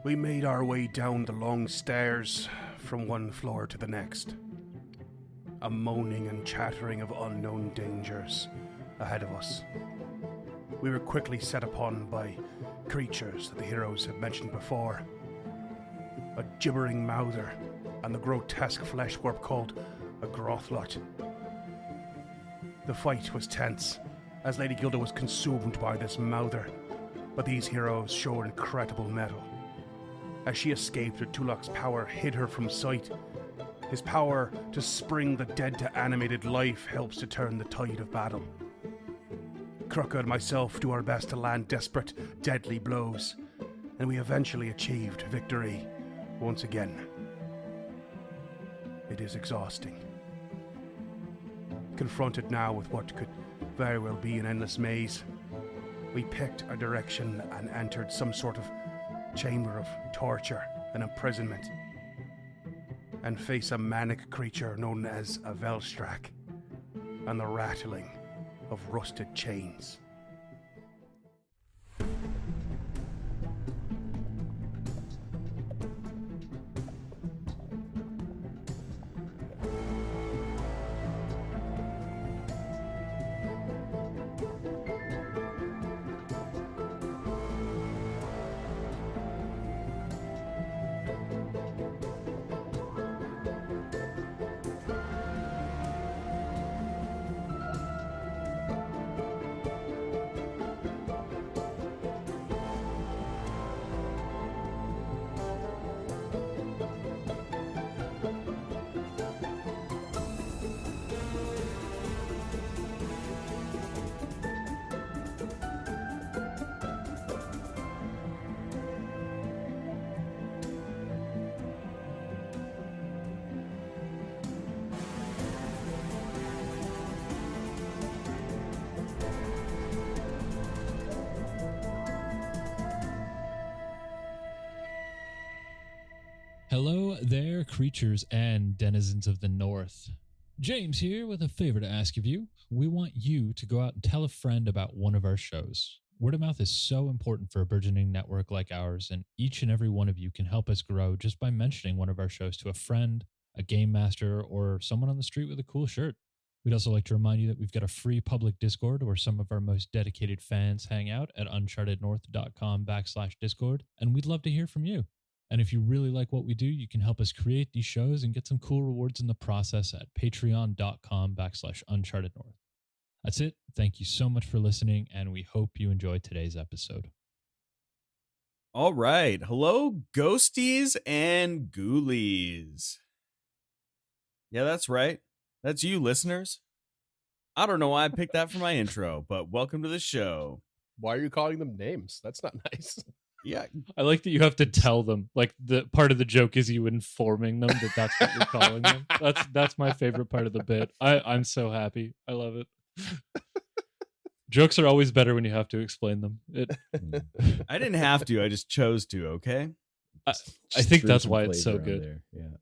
We made our way down the long stairs from one floor to the next. A moaning and chattering of unknown dangers ahead of us. We were quickly set upon by creatures that the heroes had mentioned before. A gibbering mouther and the grotesque flesh warp called a grothlot. The fight was tense, as Lady Gilda was consumed by this mouther, but these heroes showed incredible mettle. As she escaped, Tulok's power hid her from sight. His power to spring the dead to animated life helps to turn the tide of battle. Kruka and myself do our best to land desperate, deadly blows, and we eventually achieved victory once again. It is exhausting. Confronted now with what could very well be an endless maze, we picked a direction and entered some sort of chamber of torture and imprisonment, and face a manic creature known as a Velstrak, and the rattling of rusted chains. Hello there, creatures and denizens of the North. James here with a favor to ask of you. We want you to go out and tell a friend about one of our shows. Word of mouth is so important for a burgeoning network like ours, and each and every one of you can help us grow just by mentioning one of our shows to a friend, a game master, or someone on the street with a cool shirt. We'd also like to remind you that we've got a free public Discord where some of our most dedicated fans hang out at unchartednorth.com/Discord, and we'd love to hear from you. And if you really like what we do, you can help us create these shows and get some cool rewards in the process at patreon.com/unchartednorth. That's it. Thank you so much for listening, and we hope you enjoyed today's episode. All right. Hello, ghosties and ghoulies. Yeah, that's right. That's you, listeners. I don't know why I picked that for my intro, but welcome to the show. Why are you calling them names? That's not nice. Yeah. I like that you have to tell them. Like, the part of the joke is you informing them that that's what you're calling them. That's my favorite part of the bit. I'm so happy. I love it. Jokes are always better when you have to explain them. I didn't have to. I just chose to, okay? I think that's why it's so good. Yeah.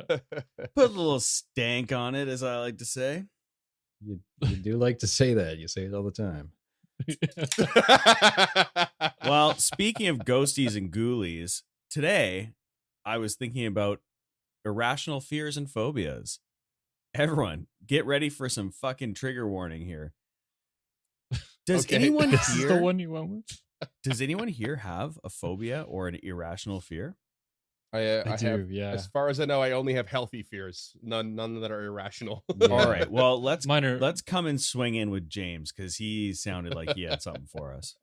Put a little stank on it, as I like to say. You do like to say that. You say it all the time. Well, speaking of ghosties and ghoulies, today I was thinking about irrational fears and phobias. Everyone, get ready for some fucking trigger warning here. Does anyone This here is the one you went with? Does anyone here have a phobia or an irrational fear? I do, have, yeah. As far as I know, I only have healthy fears. None that are irrational. Yeah. All right. Well, let's Mine are- come and swing in with James because he sounded like he had something for us.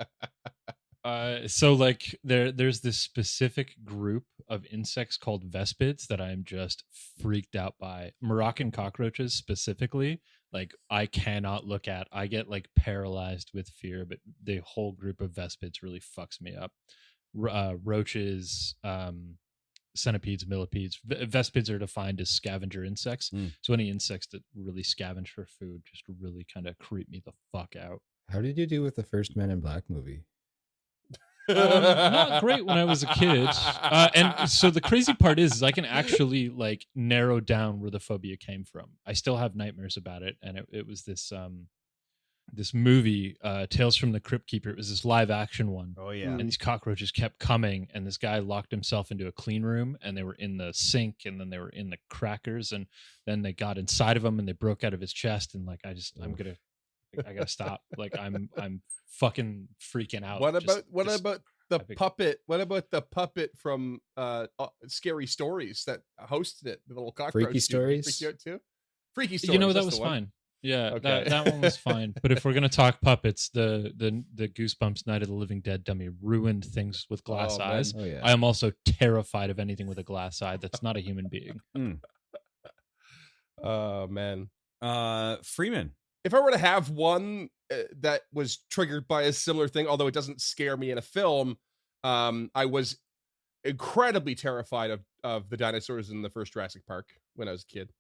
So like there's this specific group of insects called vespids that I'm just freaked out by. Moroccan cockroaches specifically, like I cannot look at. I get like paralyzed with fear, but the whole group of vespids really fucks me up. Roaches, centipedes, millipedes. Vespids are defined as scavenger insects. So any insects that really scavenge for food just really kind of creep me the fuck out. How did you do with the first Men in Black movie? Not great when I was a kid. And so the crazy part is I can actually like narrow down where the phobia came from. I still have nightmares about it. And it was this this movie, Tales from the Crypt Keeper. It was this live action one. Oh yeah. And these cockroaches kept coming, and this guy locked himself into a clean room, and they were in the sink, and then they were in the crackers, and then they got inside of him, and they broke out of his chest, and like I gotta stop. Like I'm fucking freaking out. What Just- about the epic. puppet? What about the puppet from Scary Stories that hosted it? The little cockroach. Freaky dude. Stories? Freak you out too? Freaky Stories. You know, that that's was the one. fine. Yeah, Okay. that one was fine. But if we're gonna talk puppets, the Goosebumps Night of the Living Dead dummy ruined things with glass Oh, man. eyes. Oh yeah. I am also terrified of anything with a glass eye that's not a human being. Oh man. Freeman. If I were to have one that was triggered by a similar thing, although it doesn't scare me in a film, I was incredibly terrified of the dinosaurs in the first Jurassic Park when I was a kid.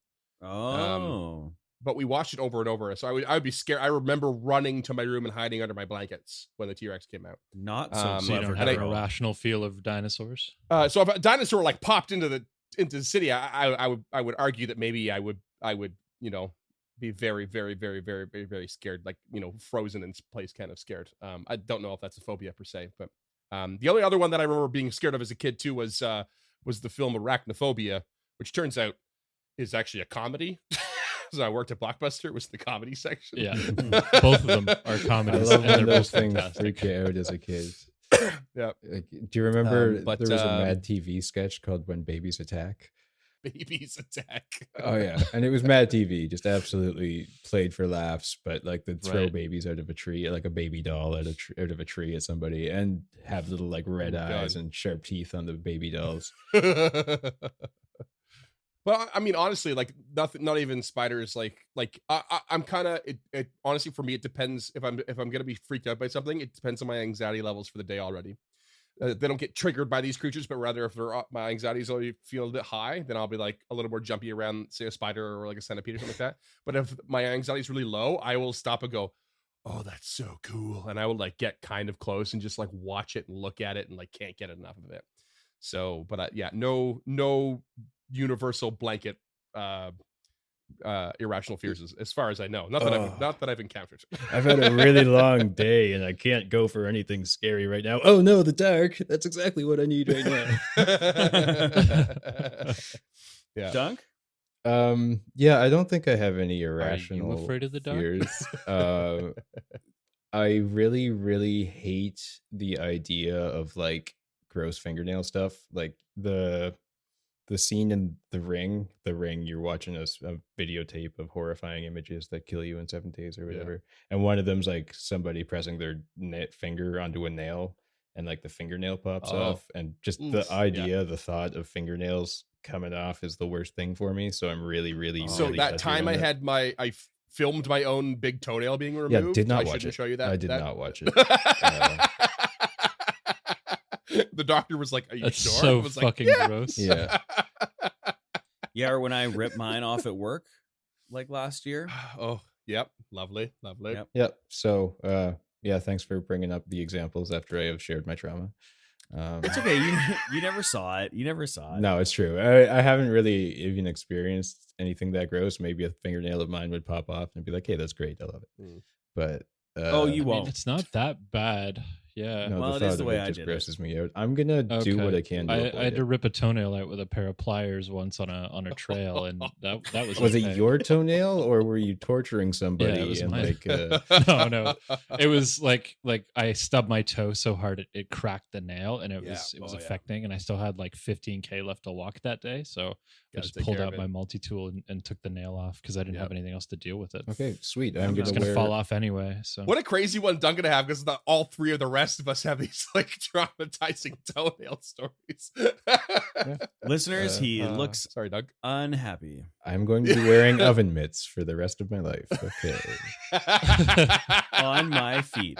Oh. But we watched it over and over, so I would be scared. I remember running to my room and hiding under my blankets when the T-Rex came out. Not so So So you clever. don't have an girl. irrational feel of dinosaurs. So if a dinosaur like popped into the city, I would argue that maybe I would be very, very, very, very, very, very scared, like frozen in place, kind of scared. I don't know if that's a phobia per se, but the only other one that I remember being scared of as a kid too was the film Arachnophobia, which turns out is actually a comedy. So I worked at Blockbuster. It was the comedy section. Yeah, both of them are I comedies, love and they're when those both things fantastic. freak you out as a kid. Yeah. Like, do you remember but, there was a Mad TV sketch called When Babies Attack? Babies attack. Oh yeah, and it was Mad TV, just absolutely played for laughs. But like they'd throw Right. babies out of a tree, like a baby doll out of a tree at somebody, and have little like red Oh, God. eyes and sharp teeth on the baby dolls. Well, I mean, honestly, like nothing, not even spiders. I'm kind of. It honestly, for me, it depends if I'm gonna be freaked out by something. It depends on my anxiety levels for the day already. They don't get triggered by these creatures, but rather if my anxiety is already feeling a bit high, then I'll be like a little more jumpy around, say, a spider or like a centipede or something like that. But if my anxiety is really low, I will stop and go, "Oh, that's so cool," and I will like get kind of close and just like watch it and look at it and like can't get enough of it. So, but yeah, no universal blanket irrational fears as far as I know. Not that I've encountered. I've had a really long day and I can't go for anything scary right now. Oh no, the dark. That's exactly what I need right now. Yeah. Dunk? Yeah, I don't think I have any irrational afraid of the dark? fears. I really, really hate the idea of like gross fingernail stuff. Like the scene in the ring, you're watching a videotape of horrifying images that kill you in 7 days or whatever. And one of them's like somebody pressing their finger onto a nail and like the fingernail pops off. And just the idea, the thought of fingernails coming off is the worst thing for me. So I'm really, really, So really that touchy time on I that. had I filmed my own big toenail being removed. Yeah, did not I watch shouldn't it. show you that. I did not watch it. The doctor was like, "Are you That's sure?" so I was fucking like, gross. Yeah. Yeah, or when I ripped mine off at work, like last year. Oh, yep, lovely. Yep. Yep. So, yeah, thanks for bringing up the examples after I have shared my trauma. It's okay. You never saw it. You never saw it. No, it's true. I haven't really even experienced anything that gross. Maybe a fingernail of mine would pop off and be like, "Hey, that's great. I love it." Mm. But Oh, you I mean, won't. it's not that bad. Yeah. no, Well, the it is thought the of way it I just did it. grosses me out. I'm gonna do what I can to I avoid had to it. rip a toenail out with a pair of pliers once on a trail, and that was Was okay. it your toenail or were you torturing somebody? was and mine. like, No. It was like I stubbed my toe so hard it cracked the nail, and it Yeah. was Oh, yeah. affecting, and I still had like 15K left to walk that day, so I Gotta just take pulled care out of my it. multi-tool and took the nail off because I didn't have anything else to deal with it. okay, sweet. I'm I'm gonna just gonna wear. fall off anyway. So What a crazy one Duncan to have, because not all three of the rest of us have these like traumatizing toenail stories. Listeners, he looks sorry, Doug. unhappy. I'm going to be wearing oven mitts for the rest of my life. Okay. On my feet.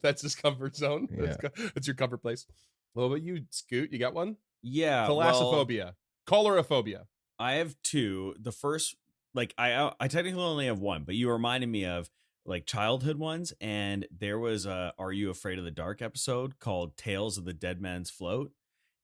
That's his comfort zone. Yeah. That's your comfort place. What about you, Scoot? You got one? Yeah. Thalassophobia. Choleraphobia. I have two. The first, like, I technically only have one, but you reminded me of like childhood ones. And there was a Are You Afraid of the Dark episode called Tales of the Dead Man's Float,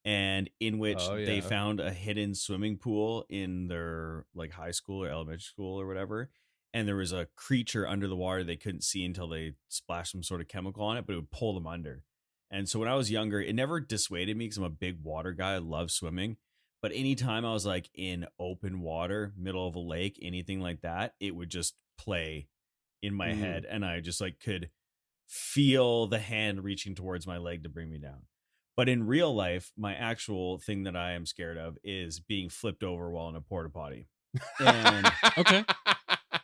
and in which they yeah. found a hidden swimming pool in their like high school or elementary school or whatever. and there was a creature under the water they couldn't see until they splashed some sort of chemical on it, but it would pull them under. And so when I was younger, it never dissuaded me because I'm a big water guy. I love swimming. But anytime I was like in open water, middle of a lake, anything like that, it would just play in my head. And I just like could feel the hand reaching towards my leg to bring me down. But in real life, my actual thing that I am scared of is being flipped over while in a porta potty. And Okay.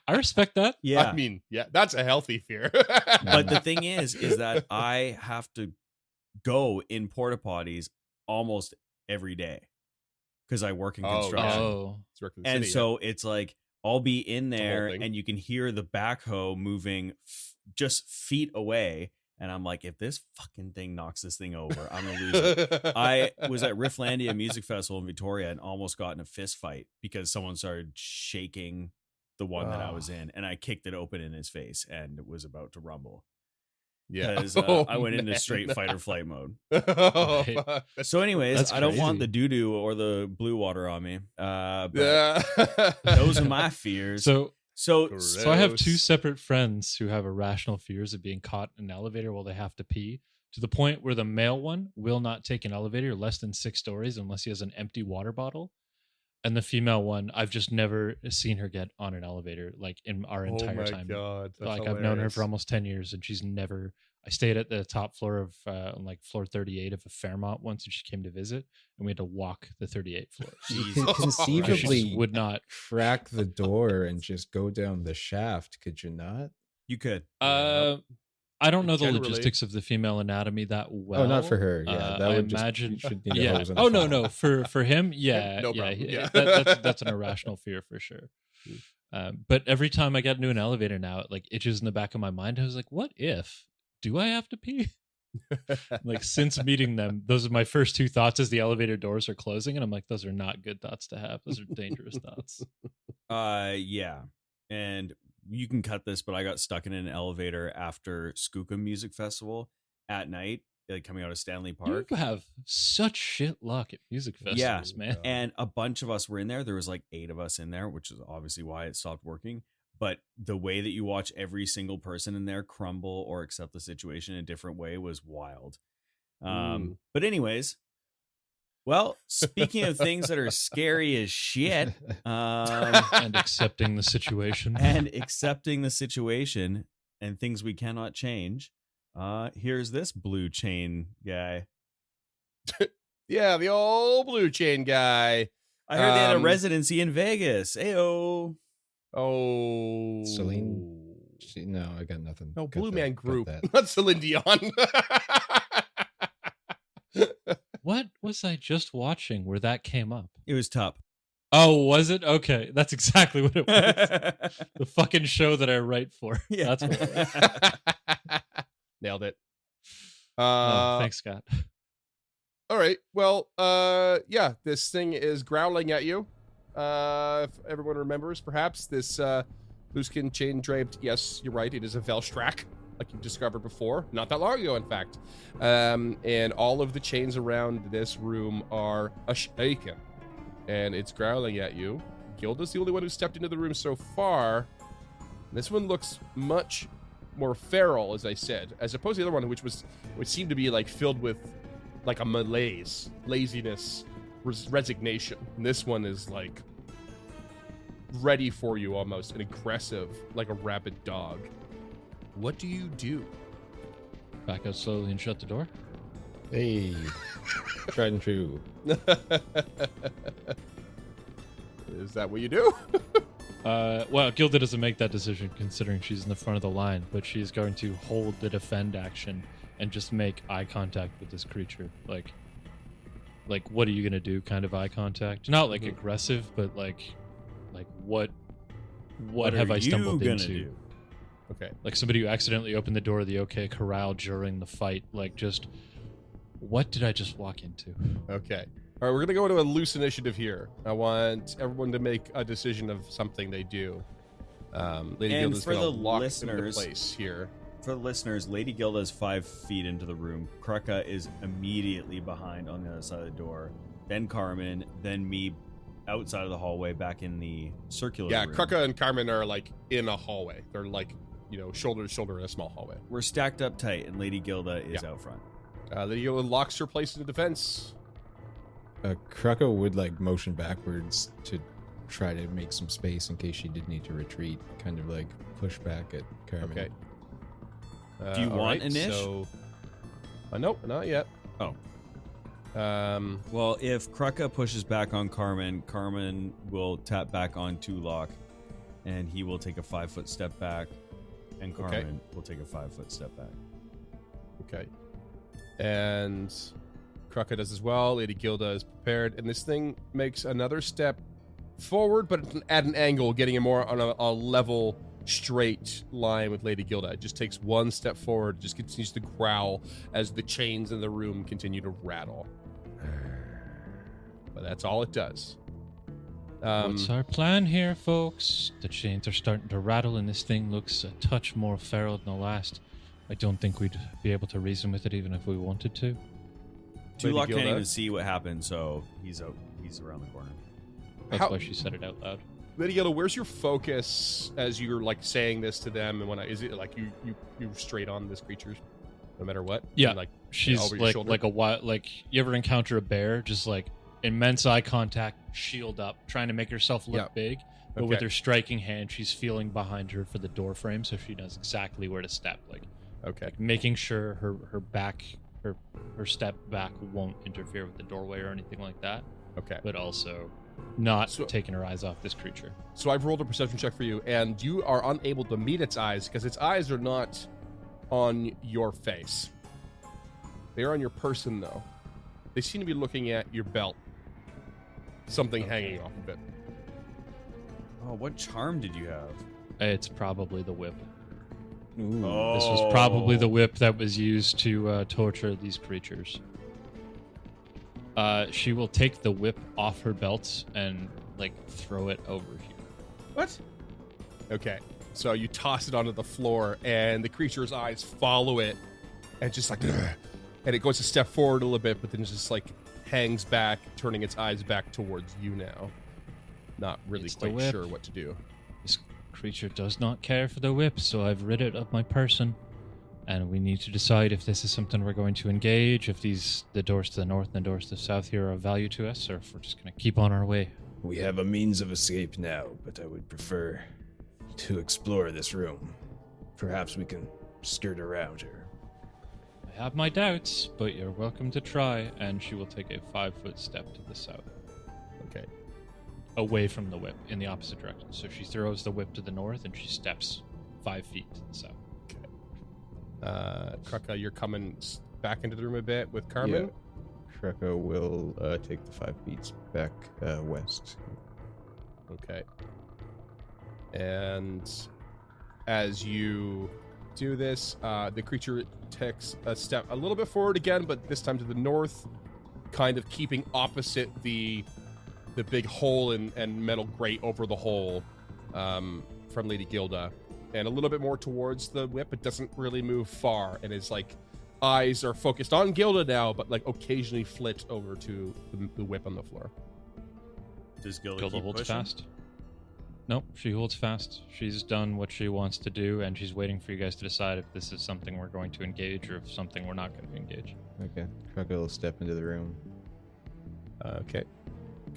I respect that. yeah. I mean, yeah, that's a healthy fear. But the thing is that I have to go in porta potties almost every day because I work in construction. Oh. It's working in the And city, so it's like I'll be in a whole there thing. and you can hear the backhoe moving just feet away. And I'm like, if this fucking thing knocks this thing over, I'm going to lose it. I was at Rifflandia Music Festival in Victoria and almost got in a fist fight because someone started shaking the one that I was in, and I kicked it open in his face and was about to rumble yeah. because Oh, I went into man. straight fight or flight mode. Oh, Right. fuck. That's- So anyways, That's I don't want crazy. the doo-doo or the blue water on me. But yeah. those are my fears. So So I have two Gross. separate friends who have irrational fears of being caught in an elevator while they have to pee, to the point where the male one will not take an elevator less than 6 stories unless he has an empty water bottle. And the female one, I've just never seen her get on an elevator like in our entire oh my time. God. That's Like I've known her hilarious. for almost 10 years and she's never. I stayed at the top floor of like floor 38 of a Fairmont once, and she came to visit, and we had to walk the 38th floor. You Jesus can Christ. Because she conceivably just would not. crack the door and just go down the shaft, could you not? you could. I don't know the Generally. logistics of the female anatomy that well. Oh, not for her. Yeah, that I would imagine. just, you should need a Yeah. hose and a Oh no, funnel. no. For him, yeah, No yeah. problem. Yeah. That's an irrational fear for sure. But every time I get into an elevator now, it like itches in the back of my mind. I was like, what if? Do I have to pee? Like since meeting them, those are my first 2 thoughts as the elevator doors are closing, and I'm like, those are not good thoughts to have. Those are dangerous thoughts. Yeah. And you can cut this, but I got stuck in an elevator after Skookum Music Festival at night, like coming out of Stanley Park. You have such shit luck at music festivals, Yeah. man. And a bunch of us were in there. There was like 8 of us in there, which is obviously why it stopped working. But the way that you watch every single person in there crumble or accept the situation in a different way was wild. But anyways, well, speaking of things that are scary as shit, And accepting the situation. and accepting the situation and things we cannot change, here's this blue chain guy. Yeah, the old blue chain guy. I heard they had a Um, residency in Vegas. Ayo. Oh, Celine? No, I got nothing. No, Got Blue that, Man got Group, that. not Celine Dion. What was I just watching where that came up? It was tough. Oh, was it? Okay, that's exactly what it was. The fucking show that I write for. Yeah. That's what it was. Nailed it. Oh, thanks, Scott. All right. Well, yeah, this thing is growling at you. If everyone remembers, perhaps this blueskin chain draped. Yes, you're right. It is a Velstrak, like you discovered before, not that long ago, in fact. And all of the chains around this room are shaken, and it's growling at you. Gilda's the only one who stepped into the room so far. This one looks much more feral, as I said, as opposed to the other one, which seemed to be like filled with like a malaise, laziness, resignation. And this one is like ready for you almost, and aggressive, like a rabid dog. What do you do? Back out slowly and shut the door. Hey, tried and true. Is that what you do? Well, Gilda doesn't make that decision considering she's in the front of the line, but she's going to hold the defend action and just make eye contact with this creature. Like what are you gonna do? Kind of eye contact, not like aggressive, but like what have I stumbled into? Do? Okay. Like somebody who accidentally opened the door of the OK Corral during the fight. Like just what did I just walk into? Okay. All right, we're gonna go into a loose initiative here. I want everyone to make a decision of something they do. Lady And Gilda's for gonna the lock them into listeners- place here. For the listeners, Lady Gilda is 5 feet into the room. Krucka is immediately behind on the other side of the door. Then Carmen, then me outside of the hallway, back in the circular Yeah, room. Krucka and Carmen are like in a hallway. They're like, shoulder to shoulder in a small hallway. We're stacked up tight, and Lady Gilda is out front. Lady Gilda locks her place into defense. Krucka would like motion backwards to try to make some space in case she did need to retreat, kind of like push back at Carmen. Okay. Do you want an ish? So, nope, not yet. Oh. Well, if Krucka pushes back on Carmen, Carmen will tap back on Tulok, and he will take a 5-foot step back, and Carmen will take a 5-foot step back. Okay. And Krucka does as well. Lady Gilda is prepared, and this thing makes another step forward, but at an angle, getting it more on a level, straight line with Lady Gilda. It just takes one step forward, just continues to growl as the chains in the room continue to rattle. But that's all it does. What's our plan here, folks? The chains are starting to rattle, and this thing looks a touch more feral than the last. I don't think we'd be able to reason with it even if we wanted to. Tulok Gilda? can't even see what happened, so he's around the corner. That's why she said it out loud. Lady Gilda, where's your focus as you're like saying this to them? And is it like you straight on this creature, no matter what? Yeah, And, like she's over your shoulder? like a wild, like you ever encounter a bear, just like immense eye contact, shield up, trying to make herself look big, but with Okay. her striking hand, she's feeling behind her for the door frame, so she knows exactly where to step. Like making sure her back, her step back won't interfere with the doorway or anything like that. Okay. But also not So- taking her eyes off this creature. So I've rolled a perception check for you, and you are unable to meet its eyes because its eyes are not on your face. They are on your person, though. They seem to be looking at your belt. Something hanging off of it. Oh, what charm did you have? It's probably the whip. Ooh. Oh. This was probably the whip that was used to torture these creatures. She will take the whip off her belt and throw it over here. What? Okay. So you toss it onto the floor, and the creature's eyes follow it, and just like, and it goes a step forward a little bit, but then it just hangs back, turning its eyes back towards you now. Not really It's the quite whip. sure what to do. This creature does not care for the whip, so I've rid it of my person. And we need to decide if this is something we're going to engage, if the doors to the north and the doors to the south here are of value to us, or if we're just going to keep on our way. We have a means of escape now, but I would prefer to explore this room. Perhaps we can skirt around her. I have my doubts, but you're welcome to try, and she will take a 5-foot step to the south. Okay. Away from the whip, in the opposite direction. So she throws the whip to the north, and she steps 5 feet to the south. Krucka, you're coming back into the room a bit with Carmen. Yeah. Krucka will take the 5 feet back west. Okay. And as you do this, the creature takes a step a little bit forward again, but this time to the north, kind of keeping opposite the big hole and metal grate over the hole from Lady Gilda, and a little bit more towards the whip. It doesn't really move far, and its eyes are focused on Gilda now, but occasionally flit over to the whip on the floor. Does Gilda Gilda keep holds pushing? fast. Nope, she holds fast. She's done what she wants to do, and she's waiting for you guys to decide if this is something we're going to engage or if something we're not going to engage. Okay. Krucka will step into the room. Okay.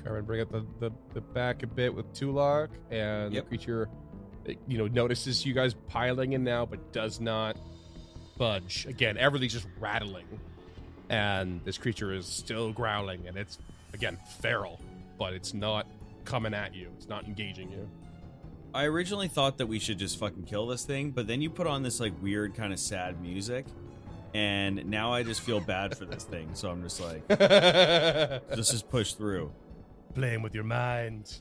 Carmen, bring up the back a bit with Tulok, and Yep. the creature, notices you guys piling in now, but does not budge. Again, everything's just rattling, and this creature is still growling, and it's, again, feral, but it's not coming at you. It's not engaging you. I originally thought that we should just fucking kill this thing, but then you put on this weird kind of sad music, and now I just feel bad for this thing. So I'm just like, let's just push through. Playing with your mind.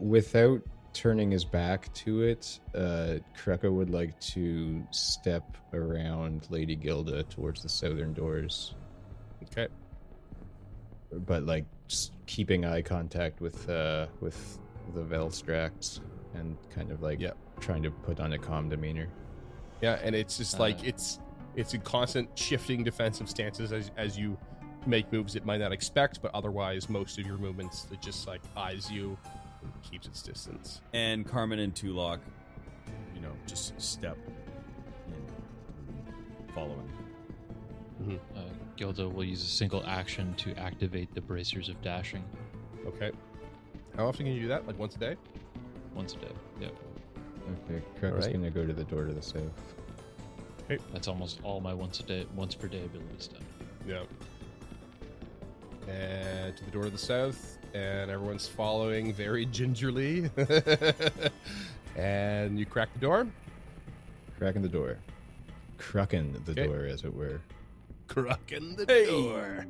Without turning his back to it, Krucka would like to step around Lady Gilda towards the southern doors, Okay. but just keeping eye contact with the Velstrax and kind of trying to put on a calm demeanor. Yeah, and it's just it's in constant shifting defensive stances as you make moves it might not expect, but otherwise most of your movements it just like eyes you and keeps its distance. And Carmen and Tulok, just step in, following. Gilda will use a single action to activate the bracers of dashing. Okay. How often can you do that? Like once a day? Once a day. Yep. Okay, Cracker's Alright. gonna go to the door to the south. That's almost all my once per day abilities done. Yeah. And to the door to the south, and everyone's following very gingerly. And you crack the door. Cracking the door. Crucking the Okay. door, as it were. Cracking the door.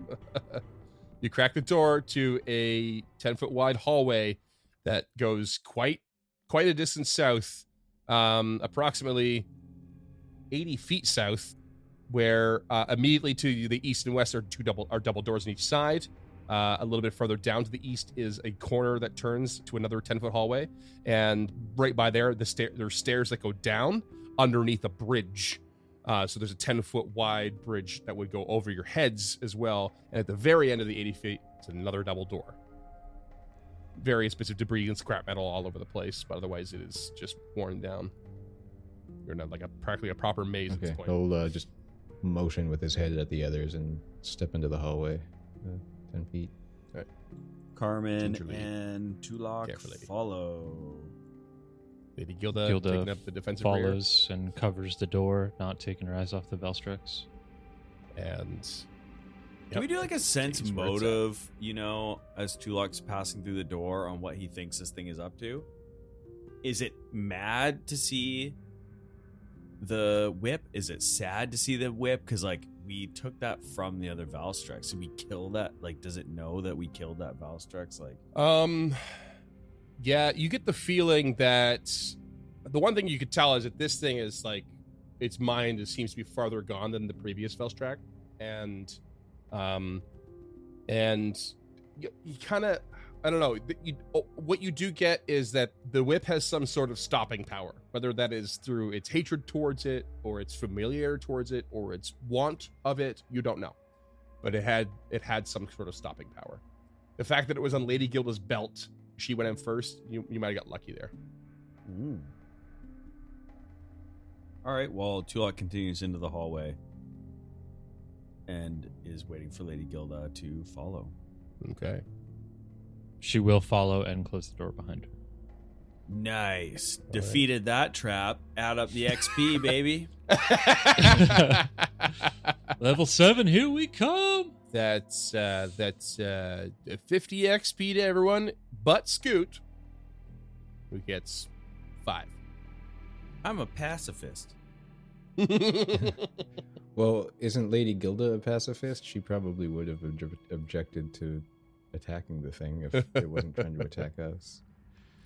You crack the door to a 10-foot wide hallway that goes quite a distance south, approximately 80 feet south, where immediately to the east and west are double doors on each side. A little bit further down to the east is a corner that turns to another 10-foot hallway, and right by there, there's stairs that go down underneath a bridge. So there's a 10-foot wide bridge that would go over your heads as well, and at the very end of the 80 feet is another double door. Various bits of debris and scrap metal all over the place, but otherwise it is just worn down. You're not like practically a proper maze at this Okay, point. he'll just motion with his head at the others and step into the hallway. 10 feet. Carmen Gingerly. and Tulok Carefully. follow. Lady Gilda taking up the defensive follows and covers the door, not taking her eyes off the Velstrix. rear. And Can we do like a sense Takes where it's motive, as Tulok's passing through the door on what he thinks this thing is up to? Is it mad to see the whip? Is it sad to see the whip? Because, we took that from the other Valstrax. Did we kill that? Does it know that we killed that Valstrax? Yeah, you get the feeling that the one thing you could tell is that this thing is its mind seems to be farther gone than the previous Velstrack, and you kind of, I don't know, what you do get is that the whip has some sort of stopping power, whether that is through its hatred towards it, or its familiar towards it, or its want of it, you don't know, but it had some sort of stopping power. The fact that it was on Lady Gilda's belt, she went in first, you might have got lucky there. Ooh. All right, well, Tulok continues into the hallway and is waiting for Lady Gilda to follow. Okay. She will follow and close the door behind her. Nice. Defeated that trap. Add up the XP, baby. Level 7, here we come! That's 50 XP to everyone but Scoot, who gets 5. I'm a pacifist. Well, isn't Lady Gilda a pacifist? She probably would have objected to attacking the thing if it wasn't trying to attack us.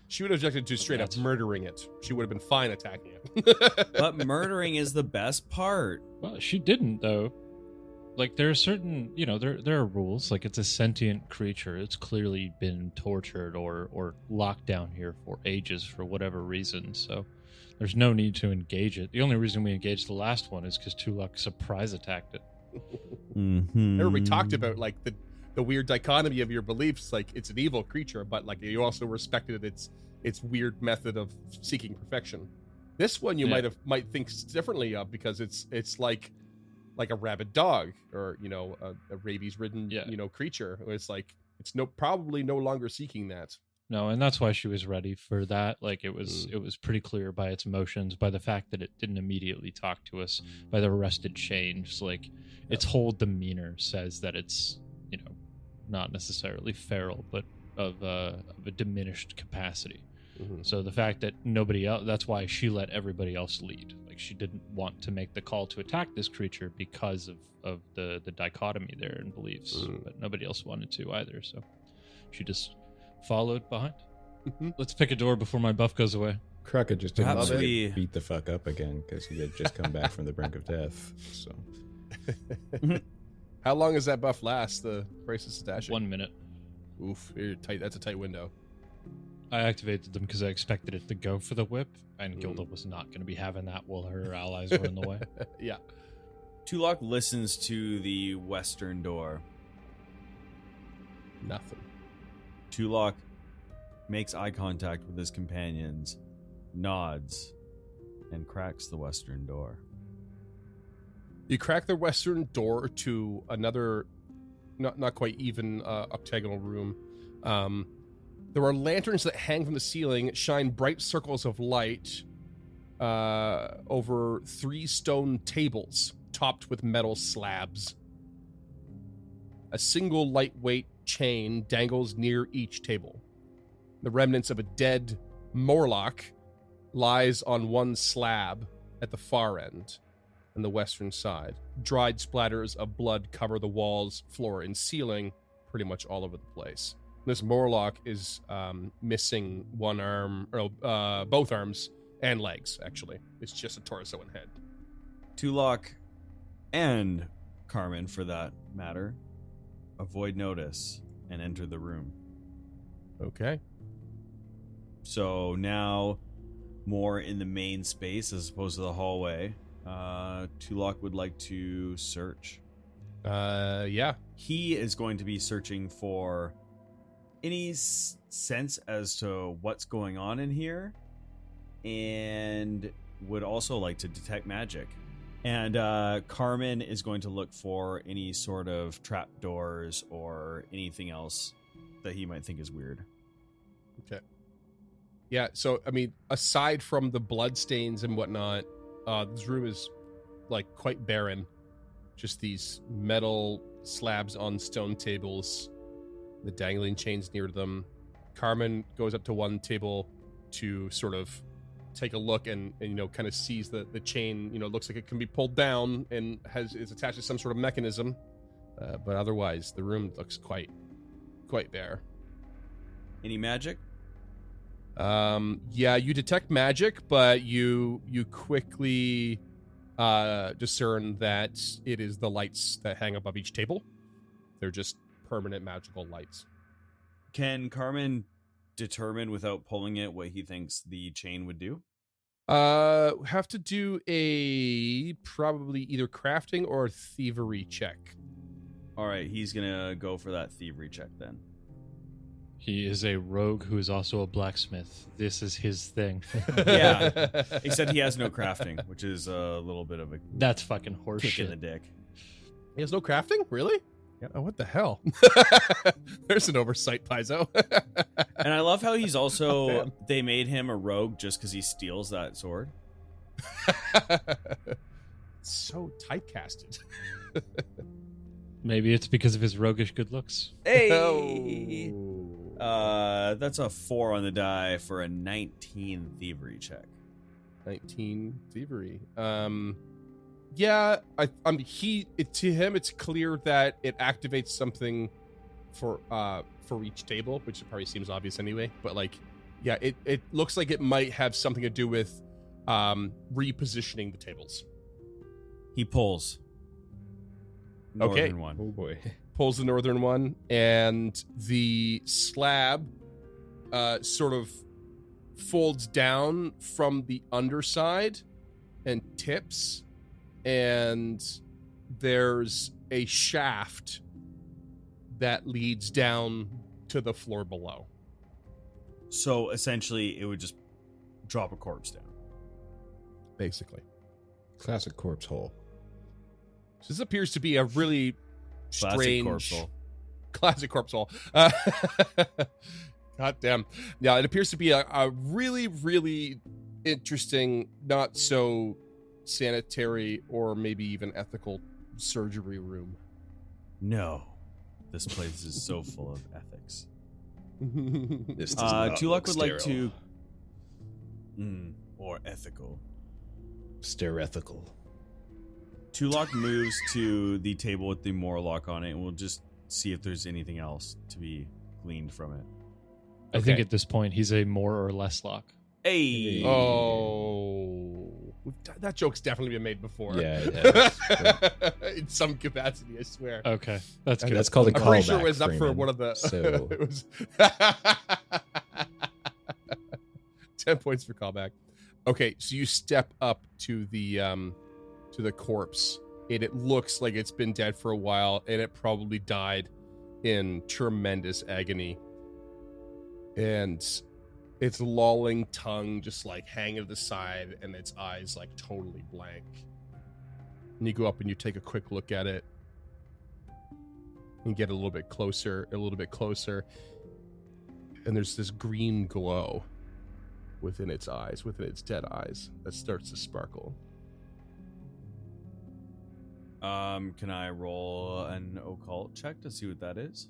She would have objected to straight up That's- murdering it. She would have been fine attacking it. But murdering is the best part. Well, she didn't, though. There are certain, there are rules. It's a sentient creature. It's clearly been tortured or locked down here for ages for whatever reason. So there's no need to engage it. The only reason we engaged the last one is because Tulok surprise attacked it. Mm-hmm. Remember we talked about the weird dichotomy of your beliefs, it's an evil creature, but you also respected its weird method of seeking perfection. This one you might think differently of, because it's like a rabid dog, or a rabies ridden creature. It's probably no longer seeking that. No, and that's why she was ready for that. It was pretty clear by its motions, by the fact that it didn't immediately talk to us, by the arrested change. Its whole demeanor says that it's not necessarily feral, but of a diminished capacity. Mm-hmm. So the fact that nobody else, that's why she let everybody else lead. She didn't want to make the call to attack this creature because of the dichotomy there in beliefs, but nobody else wanted to either. So she just followed behind. Let's pick a door before my buff goes away. Crockett just didn't Perhaps want to we- get beat the fuck up again because he had just come back from the brink of death. So How long does that buff last? The braces dashing. 1 minute. Oof, you're tight. That's a tight window. I activated them because I expected it to go for the whip, and Gilda was not going to be having that while her allies were in the way. Yeah. Tulok listens to the western door Nothing. Tulok makes eye contact with his companions, nods, and cracks the western door. You crack the western door to another, not quite even octagonal room. There are lanterns that hang from the ceiling, shine bright circles of light over 3 stone tables topped with metal slabs. A single lightweight chain dangles near each table. The remnants of a dead Morlock lies on one slab at the far end on the western side. Dried splatters of blood cover the walls, floor, and ceiling pretty much all over the place. This Morlock is missing one arm, or both arms and legs, actually. It's just a torso and head. Tulok and Carmen, for that matter, avoid notice and enter the room. Okay. So now, more in the main space as opposed to the hallway, Tulok would like to search. Yeah. He is going to be searching for any sense as to what's going on in here, and would also like to detect magic. And Carmen is going to look for any sort of trapdoors or anything else that he might think is weird. Okay. Yeah, so, I mean, aside from the bloodstains and whatnot, this room is, like, quite barren. Just these metal slabs on stone tables, the dangling chains near them. Carmen goes up to one table to sort of take a look and you know, kind of sees the chain, you know, looks like it can be pulled down and is attached to some sort of mechanism. But otherwise, the room looks quite bare. Any magic? Yeah, you detect magic, but you quickly discern that it is the lights that hang above each table. They're just permanent magical lights. Can Carmen determine without pulling it what he thinks the chain would do? Have to do a probably either crafting or thievery check. All right, he's gonna go for that thievery check then. He is a rogue who is also a blacksmith. This is his thing. Yeah. Except he has no crafting, which is a little bit of a That's fucking kick in the horseshit. dick. He has no crafting? Really? Yep. Oh, what the hell? There's an oversight, Paizo. And I love how he's also, Damn. they made him a rogue just because he steals that sword. So typecasted. Maybe it's because of his roguish good looks. Hey! Oh. That's a 4 on the die for a 19 thievery check. 19 thievery. Yeah, to him it's clear that it activates something for each table, which probably seems obvious anyway, but like, yeah, it looks like it might have something to do with repositioning the tables. He pulls. Okay. Northern one. Oh boy. Pulls the northern one, and the slab sort of folds down from the underside and tips, and there's a shaft that leads down to the floor below. So essentially, it would just drop a corpse down. Basically. Classic corpse hole. So this appears to be a really Classic strange... corpse hole. Classic corpse hole. God damn. Yeah, it appears to be a really, really interesting, not so sanitary or maybe even ethical surgery room. No. This place is so full of ethics. This does not Tulok look would like sterile. to... or ethical. Sterethical. Tulok moves to the table with the Morlock on it, and we'll just see if there's anything else to be gleaned from it. I think Okay. at this point he's a more or less lock. Hey! Oh. That joke's definitely been made before. Yeah, it In some capacity, I swear. Okay, that's And good. That's called a I'm callback. pretty sure it was up for Freeman. one of the... So- it was 10 points for callback. Okay, so you step up to the corpse, and it looks like it's been dead for a while, and it probably died in tremendous agony. And its lolling tongue just like hanging to the side and its eyes like totally blank. And you go up and you take a quick look at it and get a little bit closer, and there's this green glow within its eyes, within its dead eyes, that starts to sparkle. Can I roll an occult check to see what that is?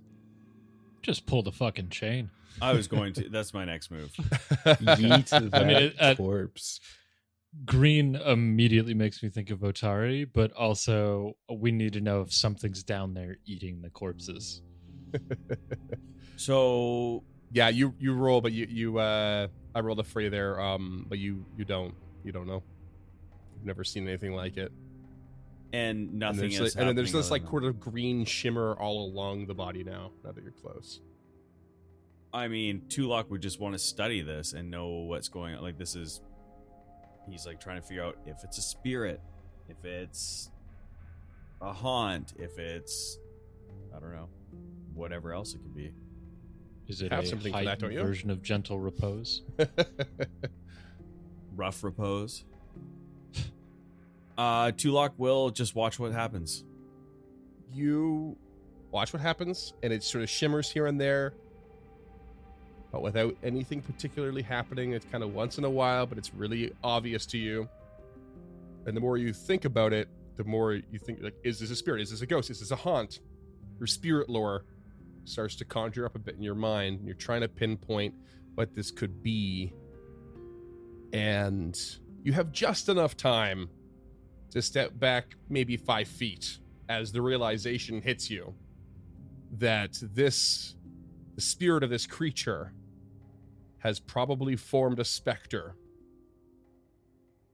Just pull the fucking chain. I was going to. That's my next move. Yeet that corpse. Green immediately makes me think of Otari, but also we need to know if something's down there eating the corpses. So yeah, you roll, but you I rolled a for you there, but you don't know. You've never seen anything like it. And nothing and is and then there's happening this like other sort of green shimmer all along the body now that you're close. I mean, Tulok would just want to study this and know what's going on. Like, this is... He's, like, trying to figure out if it's a spirit, if it's a haunt, if it's... I don't know. Whatever else it could be. Is it Have a something for that, heightened don't you? version of gentle repose? Rough repose. Tulok will just watch what happens. You watch what happens, and it sort of shimmers here and there, but without anything particularly happening. It's kind of once in a while, but it's really obvious to you. And the more you think about it, the more you think, like, is this a spirit? Is this a ghost? Is this a haunt? Your spirit lore starts to conjure up a bit in your mind. And you're trying to pinpoint what this could be. And you have just enough time to step back maybe 5 feet as the realization hits you that the spirit of this creature has probably formed a specter.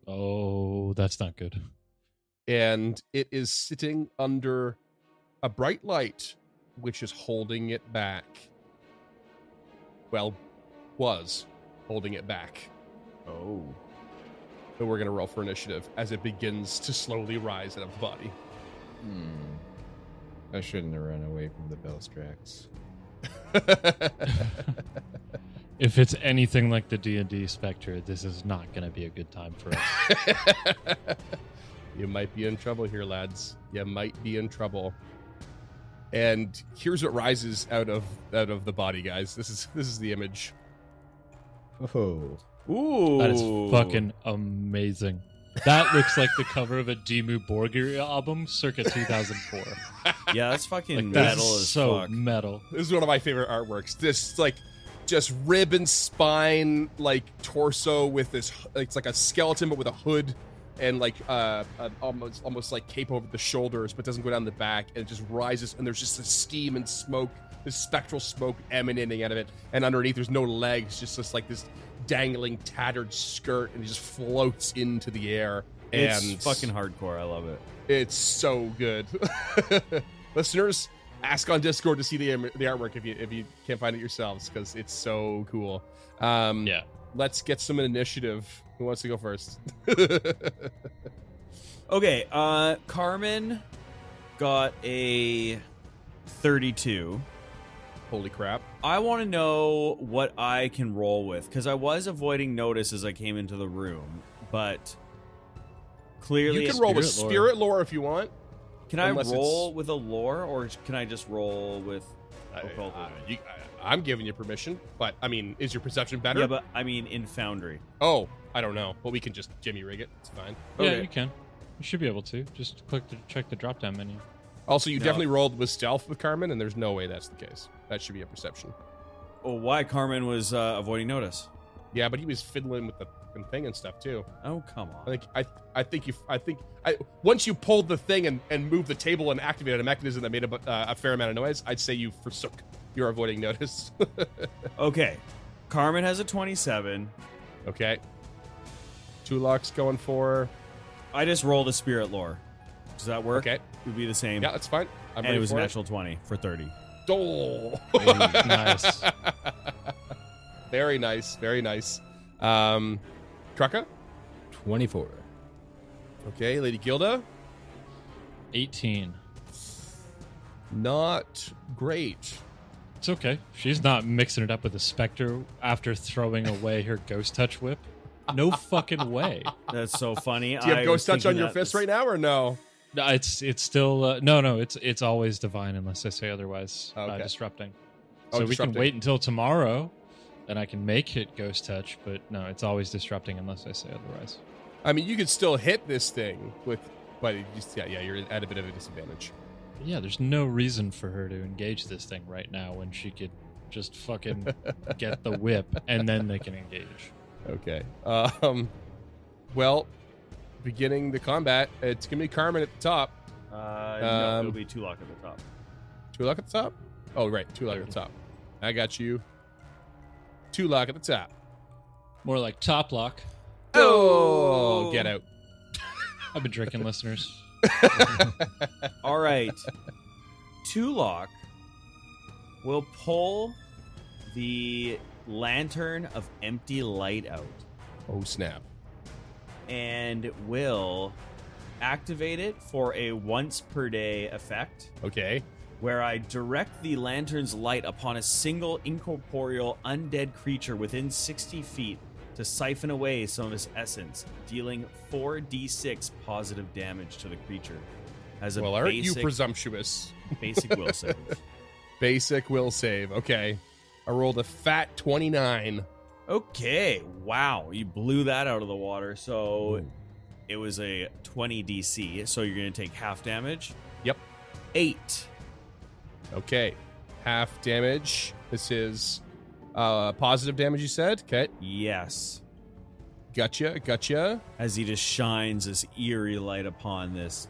Oh, that's not good. And it is sitting under a bright light, which is holding it back. Well, was holding it back. Oh. So we're going to roll for initiative as it begins to slowly rise out of the body. I shouldn't have run away from the Belstrax. If it's anything like the D&D Spectre, this is not going to be a good time for us. You might be in trouble here, lads. You might be in trouble. And here's what rises out of the body, guys. This is the image. Oh. Ooh. That is fucking amazing. That looks like the cover of a Dimmu Borgir album circa 2004. Yeah, that's fucking Like, that metal is as so fuck. metal. This is one of my favorite artworks. This, like, just rib and spine, like, torso with this, it's like a skeleton but with a hood and like almost like cape over the shoulders, but doesn't go down the back, and it just rises, and there's just this steam and smoke, this spectral smoke emanating out of it, and underneath there's no legs, just this like this dangling tattered skirt, and it just floats into the air. It's And fucking hardcore. I love it. it's so good. Listeners, ask on Discord to see the artwork if you can't find it yourselves, because it's so cool. Yeah. Let's get some initiative. Who wants to go first? Okay, Carmen got a 32. Holy crap. I want to know what I can roll with, because I was avoiding notice as I came into the room, but clearly... You can roll with Spirit lore. spirit lore if you want. Can I unless roll with a lore, or can I just roll with occult? I'm giving you permission, but I mean, is your perception better? Yeah, but I mean in Foundry. Oh, I don't know. But we can just Jimmy rig it. It's fine. Yeah, Okay. you can. You should be able to. Just click to check the drop-down menu. Also, you No. definitely rolled with stealth with Carmen, and there's no way that's the case. That should be a perception. Oh, why Carmen was avoiding notice? Yeah, but he was fiddling with the fucking thing and stuff too. Oh, come on. I think once you pulled the thing and moved the table and activated a mechanism that made a fair amount of noise, I'd say you forsook your avoiding notice. Okay, Carmen has a 27. Okay. Tulok's going for. I just rolled a spirit lore. Does that work? Okay. It would be the same. Yeah, that's fine. I'm and ready it was a for natural 20 for 30. Oh. Nice. Very nice. Very nice. Trucka? 24. Okay, Lady Gilda? 18. Not great. It's okay. She's not mixing it up with a specter after throwing away her ghost touch whip. No fucking way. That's so funny. Do you have ghost touch on your fist right now or no? No, it's still no. It's always divine unless I say otherwise. Okay. Disrupting. Oh, So we disrupting. can wait until tomorrow, and I can make it ghost touch. But no, it's always disrupting unless I say otherwise. I mean, you could still hit this thing with, but it just, yeah, you're at a bit of a disadvantage. Yeah, there's no reason for her to engage this thing right now when she could just fucking get the whip and then they can engage. Okay. Well, beginning the combat, it's gonna be Carmen at the top. No, it'll be Tulok at the top. Tulok at the top? Oh, right. Tulok at the top. I got you. Tulok at the top. More like top lock. Oh, get out. I've been drinking, listeners. All right. Tulok will pull the lantern of empty light out Oh, snap. and will activate it for a once per day effect, Okay. where I direct the lantern's light upon a single incorporeal undead creature within 60 feet to siphon away some of its essence, dealing 4d6 positive damage to the creature. As a Well, aren't you basic, presumptuous? basic will save. Basic will save. Okay. I rolled a fat 29. Okay, wow, you blew that out of the water. So it was a 20 DC, so you're going to take half damage. Yep. 8. Okay. Half damage. This is positive damage, you said? Okay. Yes. Gotcha. As he just shines this eerie light upon this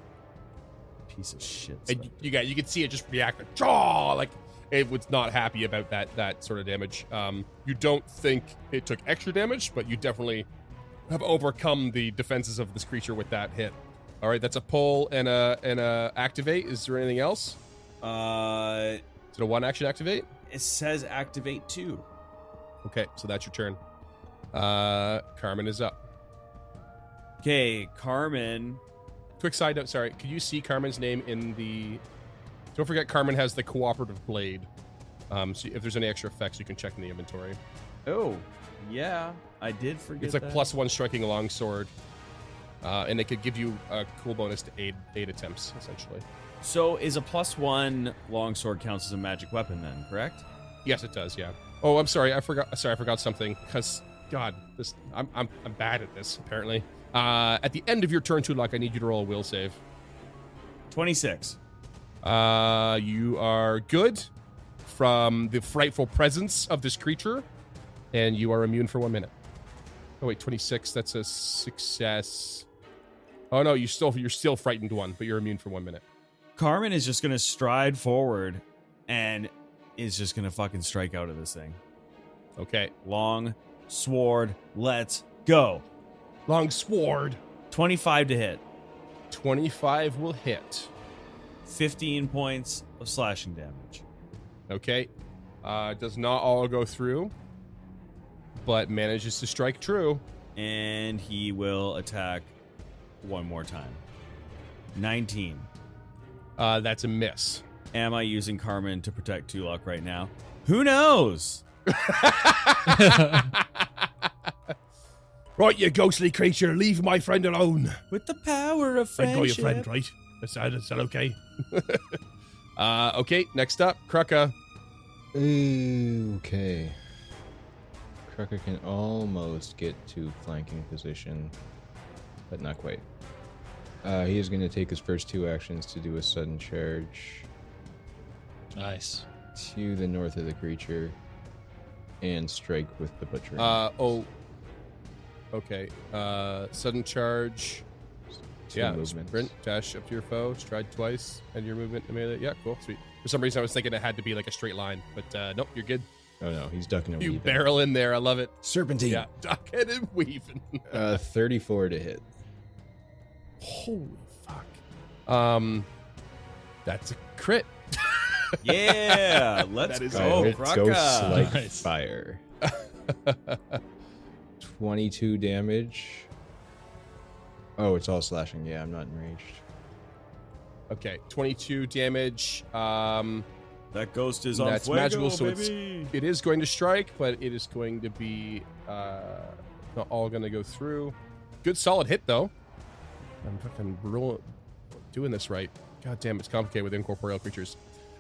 piece of shit. And you can see it just react like, "Jaw!" Like it was not happy about that sort of damage. You don't think it took extra damage, but you definitely have overcome the defenses of this creature with that hit. All right, that's a pull and a activate. Is there anything else? Is it a one action activate? It says activate 2. Okay, so that's your turn. Carmen is up. Okay, Carmen. Quick side note, sorry. Could you see Carmen's name in the... Don't forget Carmen has the cooperative blade. So if there's any extra effects, you can check in the inventory. Oh, yeah, I did forget. It's like that. +1 striking a longsword. And it could give you a cool bonus to aid attempts, essentially. So is a +1 longsword counts as a magic weapon then, correct? Yes, it does, yeah. Oh, I'm sorry. I forgot something. Because, God, I'm bad at this, apparently. At the end of your turn, Tulok, I need you to roll a will save. 26. You are good from the frightful presence of this creature, and you are immune for 1 minute. Oh wait, 26. That's a success. Oh no, you're still frightened 1, but you're immune for 1 minute. Carmen is just gonna stride forward and is just gonna fucking strike out of this thing. Okay, Long sword, let's go. long sword. 25 to hit. 25 will hit. 15 points of slashing damage. Okay, does not all go through, but manages to strike true. And he will attack one more time. 19. That's a miss. Am I using Carmen to protect Tulok right now? Who knows? Right, you ghostly creature, leave my friend alone. With the power of I know friendship. your friend, right? Is that okay? Okay, next up, Krucka. Okay. Krucka can almost get to flanking position, but not quite. He is going to take his first 2 actions to do a sudden charge Nice. to the north of the creature and strike with the butchering. Okay. Sudden charge. 2 Yeah, movements. sprint, dash up to your foe, stride twice, and your movement immediately. Yeah, cool, sweet. For some reason, I was thinking it had to be like a straight line, but nope, you're good. Oh no, he's ducking and You weaving. barrel in there. I love it. Serpentine. Yeah, ducking and weaving. 34 to hit. Holy fuck. That's a crit. Yeah, let's That is go, it. It's ghosts Krucka. like Nice. fire. 22 damage. Oh, it's all slashing. Yeah, I'm not enraged. Okay, 22 damage. That ghost is on That's fuego, magical, so baby. it is going to strike, but it is going to be not all going to go through. Good solid hit, though. I'm fucking doing this right. God damn, it's complicated with incorporeal creatures.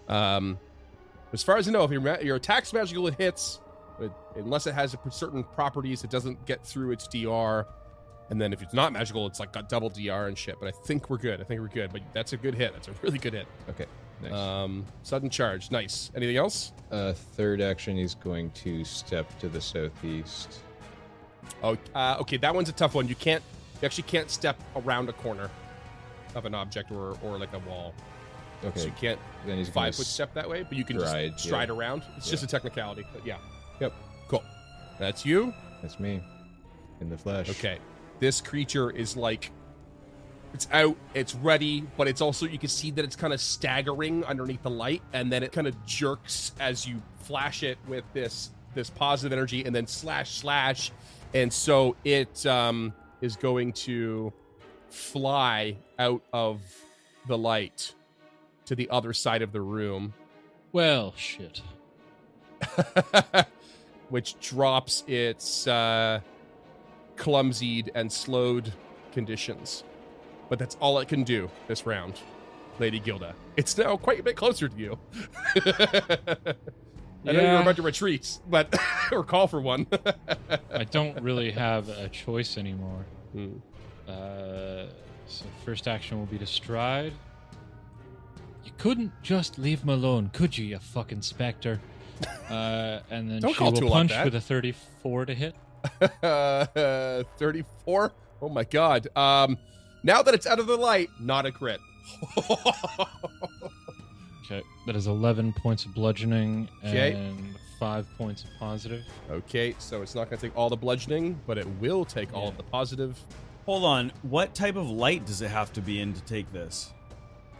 As far as I know, if your attack's magical, it hits. But unless it has certain properties, it doesn't get through its DR. And then if it's not magical, it's like got double DR and shit. But I think we're good. But that's a good hit. That's a really good hit. Okay. Nice. Sudden charge. Nice. Anything else? Third action, he's going to step to the southeast. Oh, okay. That one's a tough one. You actually can't step around a corner of an object or like a wall. Okay. So you can't Then he's 5-foot step that way, but you can just stride around. It's just a technicality. But yeah. Yep. Cool. That's you. That's me. In the flesh. Okay. This creature is like, it's out, it's ready, but it's also, you can see that it's kind of staggering underneath the light, and then it kind of jerks as you flash it with this positive energy, and then slash, and so it is going to fly out of the light to the other side of the room, Well, shit. which drops its clumsied and slowed conditions. But that's all it can do this round, Lady Gilda. It's now quite a bit closer to you. I know you're about to retreat, but or call for one. I don't really have a choice anymore. Hmm. So first action will be to stride. You couldn't just leave him alone, could you fucking specter? And then Don't she call will Tulip punch that. with a 34 to hit. 34? Oh my god. Now that it's out of the light, not a crit. Okay, that is 11 points of bludgeoning Okay. and 5 points of positive. Okay, so it's not going to take all the bludgeoning, but it will take all of the positive. Hold on. What type of light does it have to be in to take this?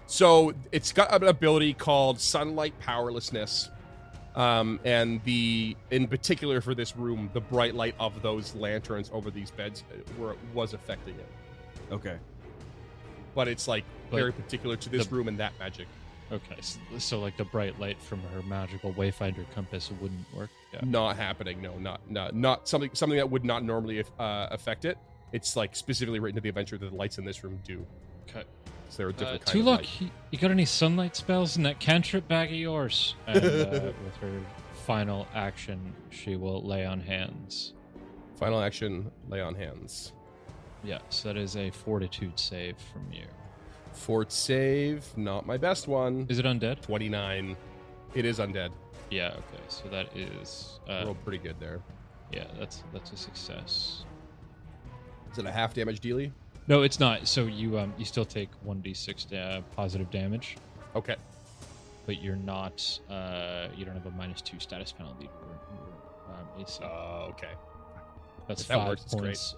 So it's got an ability called Sunlight Powerlessness. And in particular for this room, the bright light of those lanterns over these beds was affecting it. Okay. But it's like But very particular to this room and that magic. Okay, so like the bright light from her magical wayfinder compass wouldn't work. Yeah. Not happening. No, not something that would not normally affect it. It's like specifically written to the adventure that the lights in this room do. Okay. So they're a different kind of Tulok, light. you got any sunlight spells in that cantrip bag of yours? And with her final action, she will lay on hands. Final action: lay on hands. Yeah, so that is a fortitude save from you. Fort save, not my best one. Is it undead? 29. It is undead. Yeah, okay, so that is... Rolled pretty good there. yeah, that's a success. Is it a half damage dealie? No, it's not. So you still take 1d6 positive damage, Okay. but you're not... you don't have a -2 status penalty for AC. Okay. That's if that 5 works, it's great. points.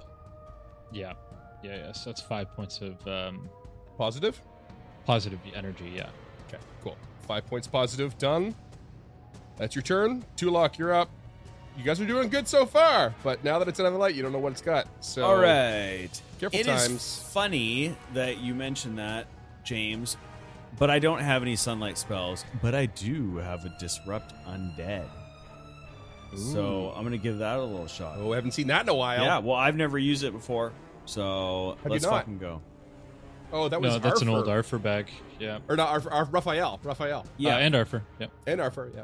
Yeah. So that's 5 points of Positive? positive energy, yeah. Okay, cool. 5 points positive, done. That's your turn. Tulok, you're up. You guys are doing good so far, but now that it's another light, you don't know what it's got. So, All right. Careful It times. is funny that you mentioned that, James, but I don't have any sunlight spells, but I do have a Disrupt Undead. So I'm going to give that a little shot. Oh, I haven't seen that in a while. Yeah, well, I've never used it before, so Have you let's not? fucking go. Oh, that was No, that's an old Arthur. Arthur bag. Yeah. Or not, Raphael. Yeah. And Arthur. Yeah. And Arthur, yeah.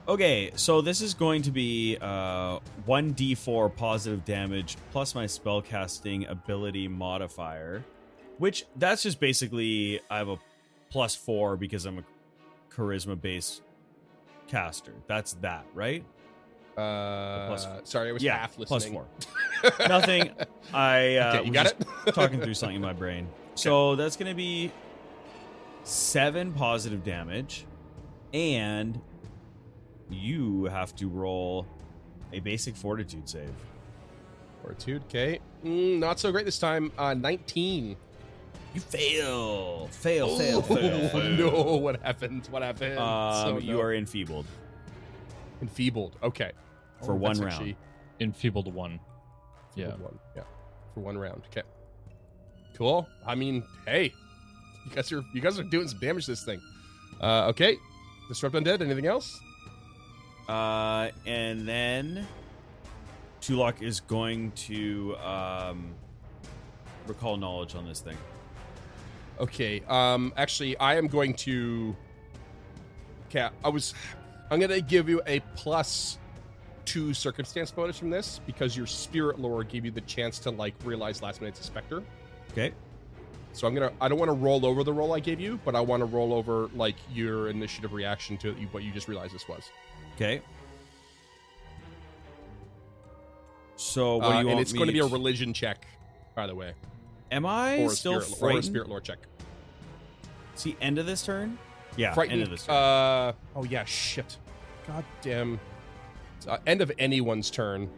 Okay, so this is going to be 1d4 positive damage plus my spellcasting ability modifier, which that's just basically I have a +4 because I'm a charisma-based caster. That's that, right? Sorry, I was half listening. +4. Nothing. I Okay, you was got just it? talking through something in my brain. So that's going to be 7 positive damage, and you have to roll a basic fortitude save. Fortitude, okay. Not so great this time. 19. You fail. Fail. Oh, no, what happened? You are enfeebled enfeebled. Okay. for one that's round. actually- Enfeebled 1. Yeah. Enfeebled one. Yeah. For one round. Okay. Cool. I mean, hey, You guys are doing some damage to this thing. Okay. Disrupt Undead. Anything else? And then Tulok is going to recall knowledge on this thing. Okay. Actually, I am going to. Okay. I'm gonna give you a +2 circumstance bonus from this because your spirit lore gave you the chance to like realize last minute it's a specter. Okay. So I don't want to roll over the roll I gave you, but I want to roll over like your initiative reaction to what you just realized this was. Okay. So what do you want? And it's going to be a to- religion check, by the way, Am I or a still spirit, or a frightened? spirit lore check. See, end of this turn? Yeah, Frightened. end of this turn. Oh yeah, shit. God damn. It's, end of anyone's turn.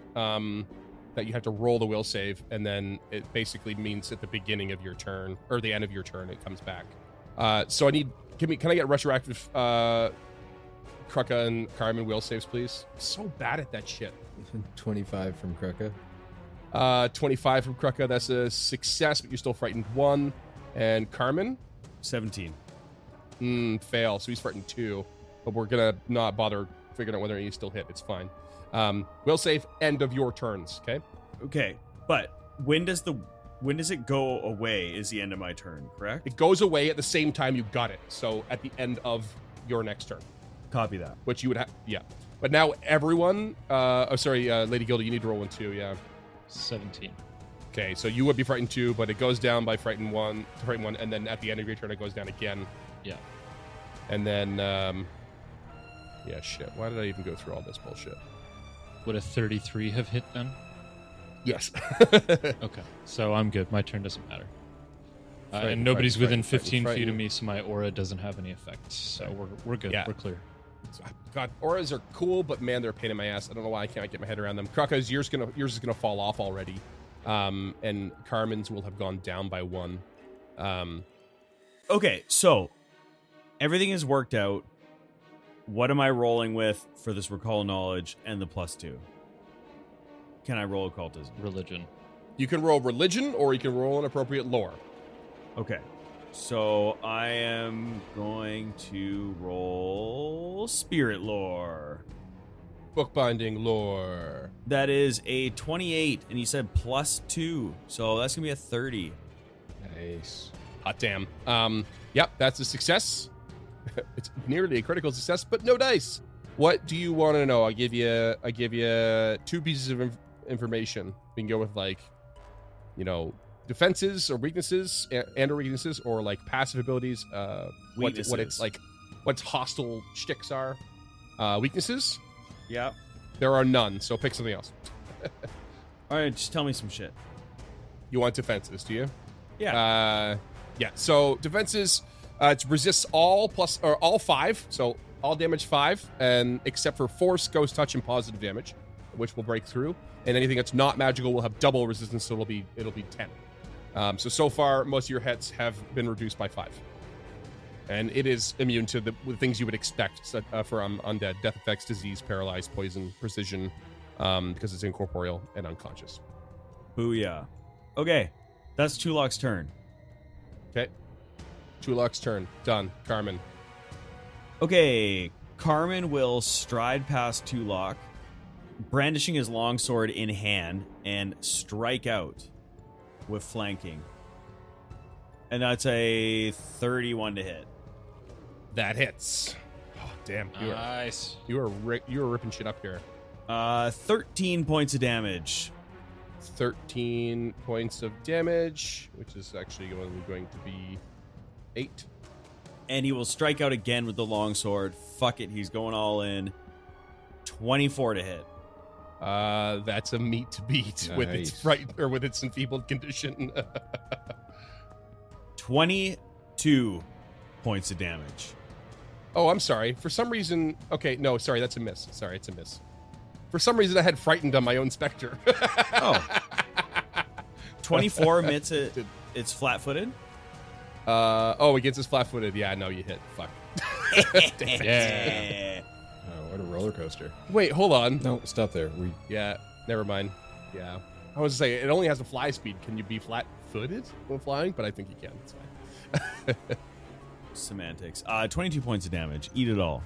That you have to roll the will save, and then it basically means at the beginning of your turn or the end of your turn it comes back. So can I get retroactive Krucka and Carmen will saves, please? I'm so bad at that shit. 25 from Krucka. 25 from Krucka, that's a success, but you're still frightened 1. And Carmen? 17. Fail, so he's frightened 2. But we're gonna not bother figuring out whether he still hit. It's fine. Will save end of your turns, okay? Okay, but when does it go away is the end of my turn, correct? It goes away at the same time you got it. So at the end of your next turn. Copy that. Which you would have, yeah. But now everyone, Lady Gilda, you need to roll 1 too, yeah. 17. Okay, so you would be frightened 2, but it goes down by frightened 1 to frightened 1, and then at the end of your turn it goes down again. Yeah. And then, yeah, shit. Why did I even go through all this bullshit? Would a 33 have hit then? Yes. Okay, so I'm good. My turn doesn't matter. Frightened, And nobody's frightened, within 15 feet frightened. of me, so my aura doesn't have any effect. So we're good. Yeah. We're clear. God, auras are cool, but man, they're a pain in my ass. I don't know why I can't get my head around them. Kraka's yours is gonna fall off already, and Carmen's will have gone down by 1. Okay, so everything is worked out. What am I rolling with for this recall knowledge and the +2? Can I roll occultism? Religion. You can roll religion, or you can roll an appropriate lore. Okay. So I am going to roll spirit lore. Bookbinding lore. That is a 28, and you said +2. So that's going to be a 30. Nice. Hot damn. Yep, that's a success. It's nearly a critical success, but no dice. What do you want to know? I give you 2 pieces of information. We can go with defenses or weaknesses and or weaknesses, or like passive abilities. What it's like, what hostile shticks are. Weaknesses. Yep. There are none, so pick something else. All right, just tell me some shit. You want defenses, do you? Yeah. Yeah. So defenses, it resists all 5, so all damage 5, and except for force, ghost touch, and positive damage, which will break through. And anything that's not magical will have double resistance, so it'll be 10. So far, most of your hits have been reduced by 5, and it is immune to the things you would expect for undead: death effects, disease, paralyzed, poison, precision, because it's incorporeal and unconscious. Booyah. Okay, that's Tulok's turn. Okay. Tulok's turn. Done. Carmen. Okay, Carmen will stride past Tulok, brandishing his longsword in hand, and strike out with flanking. And that's a 31 to hit. That hits. Oh, damn. Nice. You are ripping shit up here. 13 points of damage. 13 points of damage, which is actually going to be 8. And he will strike out again with the longsword. Fuck it, he's going all in. 24 to hit. That's a meat to beat with its Nice. fright or with its enfeebled condition. 22 points of damage. Oh, I'm sorry. For some reason, okay, no, sorry, that's a miss. Sorry, it's a miss. For some reason, I had frightened on my own specter. Oh. 24 admits it's flat-footed. Against his flat-footed. Yeah, no, you hit. Fuck. Damn it. Yeah. Oh, what a roller coaster. Wait, hold on. No, stop there. Yeah, never mind. Yeah. I was to say, it only has a fly speed. Can you be flat-footed when flying? But I think you can. It's fine. Semantics. 22 points of damage. Eat it all.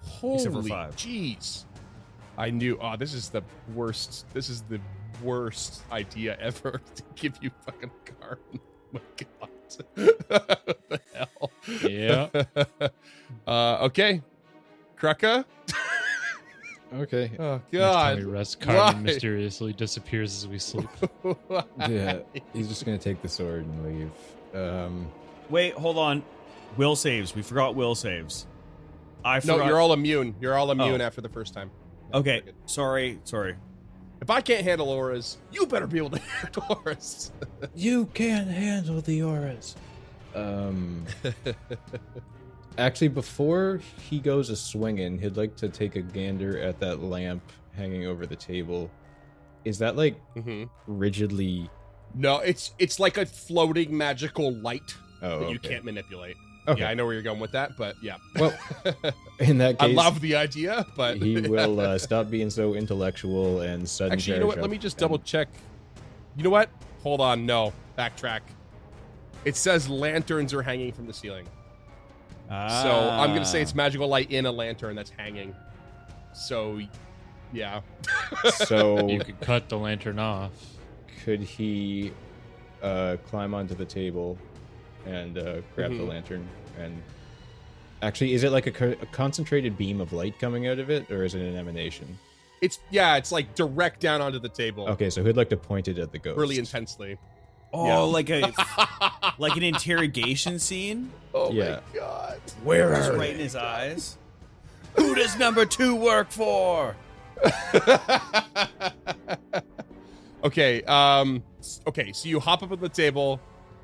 Except for Holy 5. jeez. I knew. Oh, this is the worst. This is the worst idea ever to give you fucking card. Oh my god. What the hell? Yeah. Okay. Krucka. Okay. Oh Next time god. we rest, Carmen Why? mysteriously disappears as we sleep. Yeah, he's just gonna take the sword and leave. Wait, hold on. Will saves. We forgot will saves. I No, forgot. you're all immune. You're all immune Oh. after the first time. Okay. Very good. Sorry. If I can't handle auras, you better be able to handle auras. You can't handle the auras. Actually, before he goes a swinging, he'd like to take a gander at that lamp hanging over the table. Is that like rigidly? No, it's like a floating magical light Oh, that you okay. can't manipulate. Okay. Yeah, I know where you're going with that, but yeah. Well, in that I case, love the idea, but he will stop being so intellectual and sudden. Actually, you know what? Let me just double check. You know what? Hold on. No, backtrack. It says lanterns are hanging from the ceiling. So I'm gonna say it's magical light in a lantern that's hanging. So, yeah. So You could cut the lantern off. could he climb onto the table and grab the Mhm. lantern? And actually, is it like a concentrated beam of light coming out of it, or is it an emanation? It's like direct down onto the table, Okay, so he'd like to point it at the ghost. really intensely. Oh, Yeah. like an interrogation scene? Oh Yeah. my god. Where Just are right in they? his eyes. Who does number 2 work for? Okay. Okay. So you hop up on the table,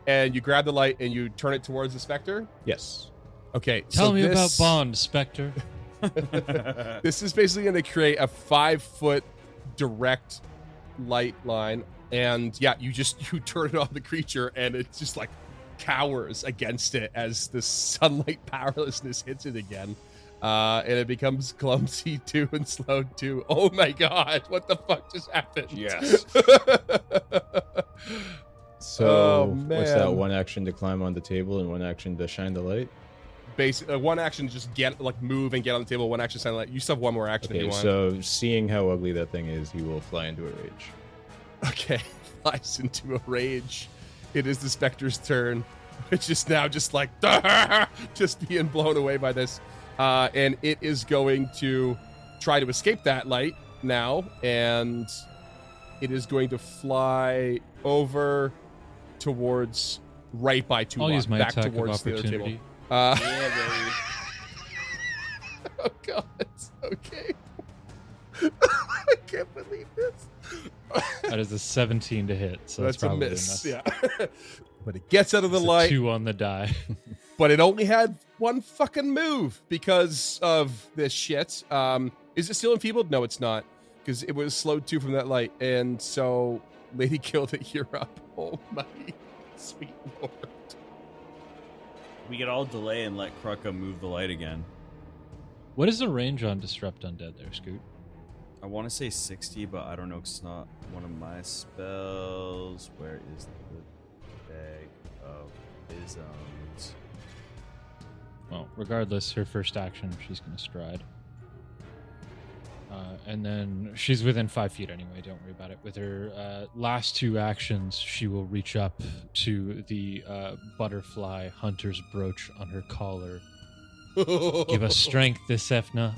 and you grab the light, and you turn it towards the specter. Yes. Okay. Tell so me about this- Bond, Spectre. This is basically going to create a 5-foot direct light line, and yeah, you turn it on the creature, and it just like cowers against it as the sunlight powerlessness hits it again, and it becomes clumsy too and slowed too. Oh my god, what the fuck just happened? Yes. So Oh, what's that? man. One action to climb on the table and one action to shine the light. Basically, one action to just move and get on the table. One action, silent. You still have one more action if Okay, you want. so seeing how ugly that thing is, he will fly into a rage. Okay, flies into a rage. It is the Spectre's turn, which is now just like just being blown away by this, and it is going to try to escape that light now, and it is going to fly over towards right by Tuvok, I'll use my back attack of towards the other table. opportunity. Yeah, baby. Oh god, okay. I can't believe this. That is a 17 to hit, so that's That's a probably miss. enough. Yeah. But it gets out of the It's a light. 2 on the die. But it only had one fucking move because of this shit. Is it still enfeebled? No, it's not, because it was slowed too from that light. And so, Lady Gilda, you're up. Oh my sweet lord. We could all delay and let Krucka move the light again. What is the range on Disrupt Undead there, Scoot? I want to say 60, but I don't know 'cause it's not one of my spells. Where is the bag of isms? Well, regardless, her first action, she's going to stride. And then she's within 5 feet anyway, don't worry about it. With her last 2 actions, she will reach up to the butterfly hunter's brooch on her collar. Give us strength, Isefna,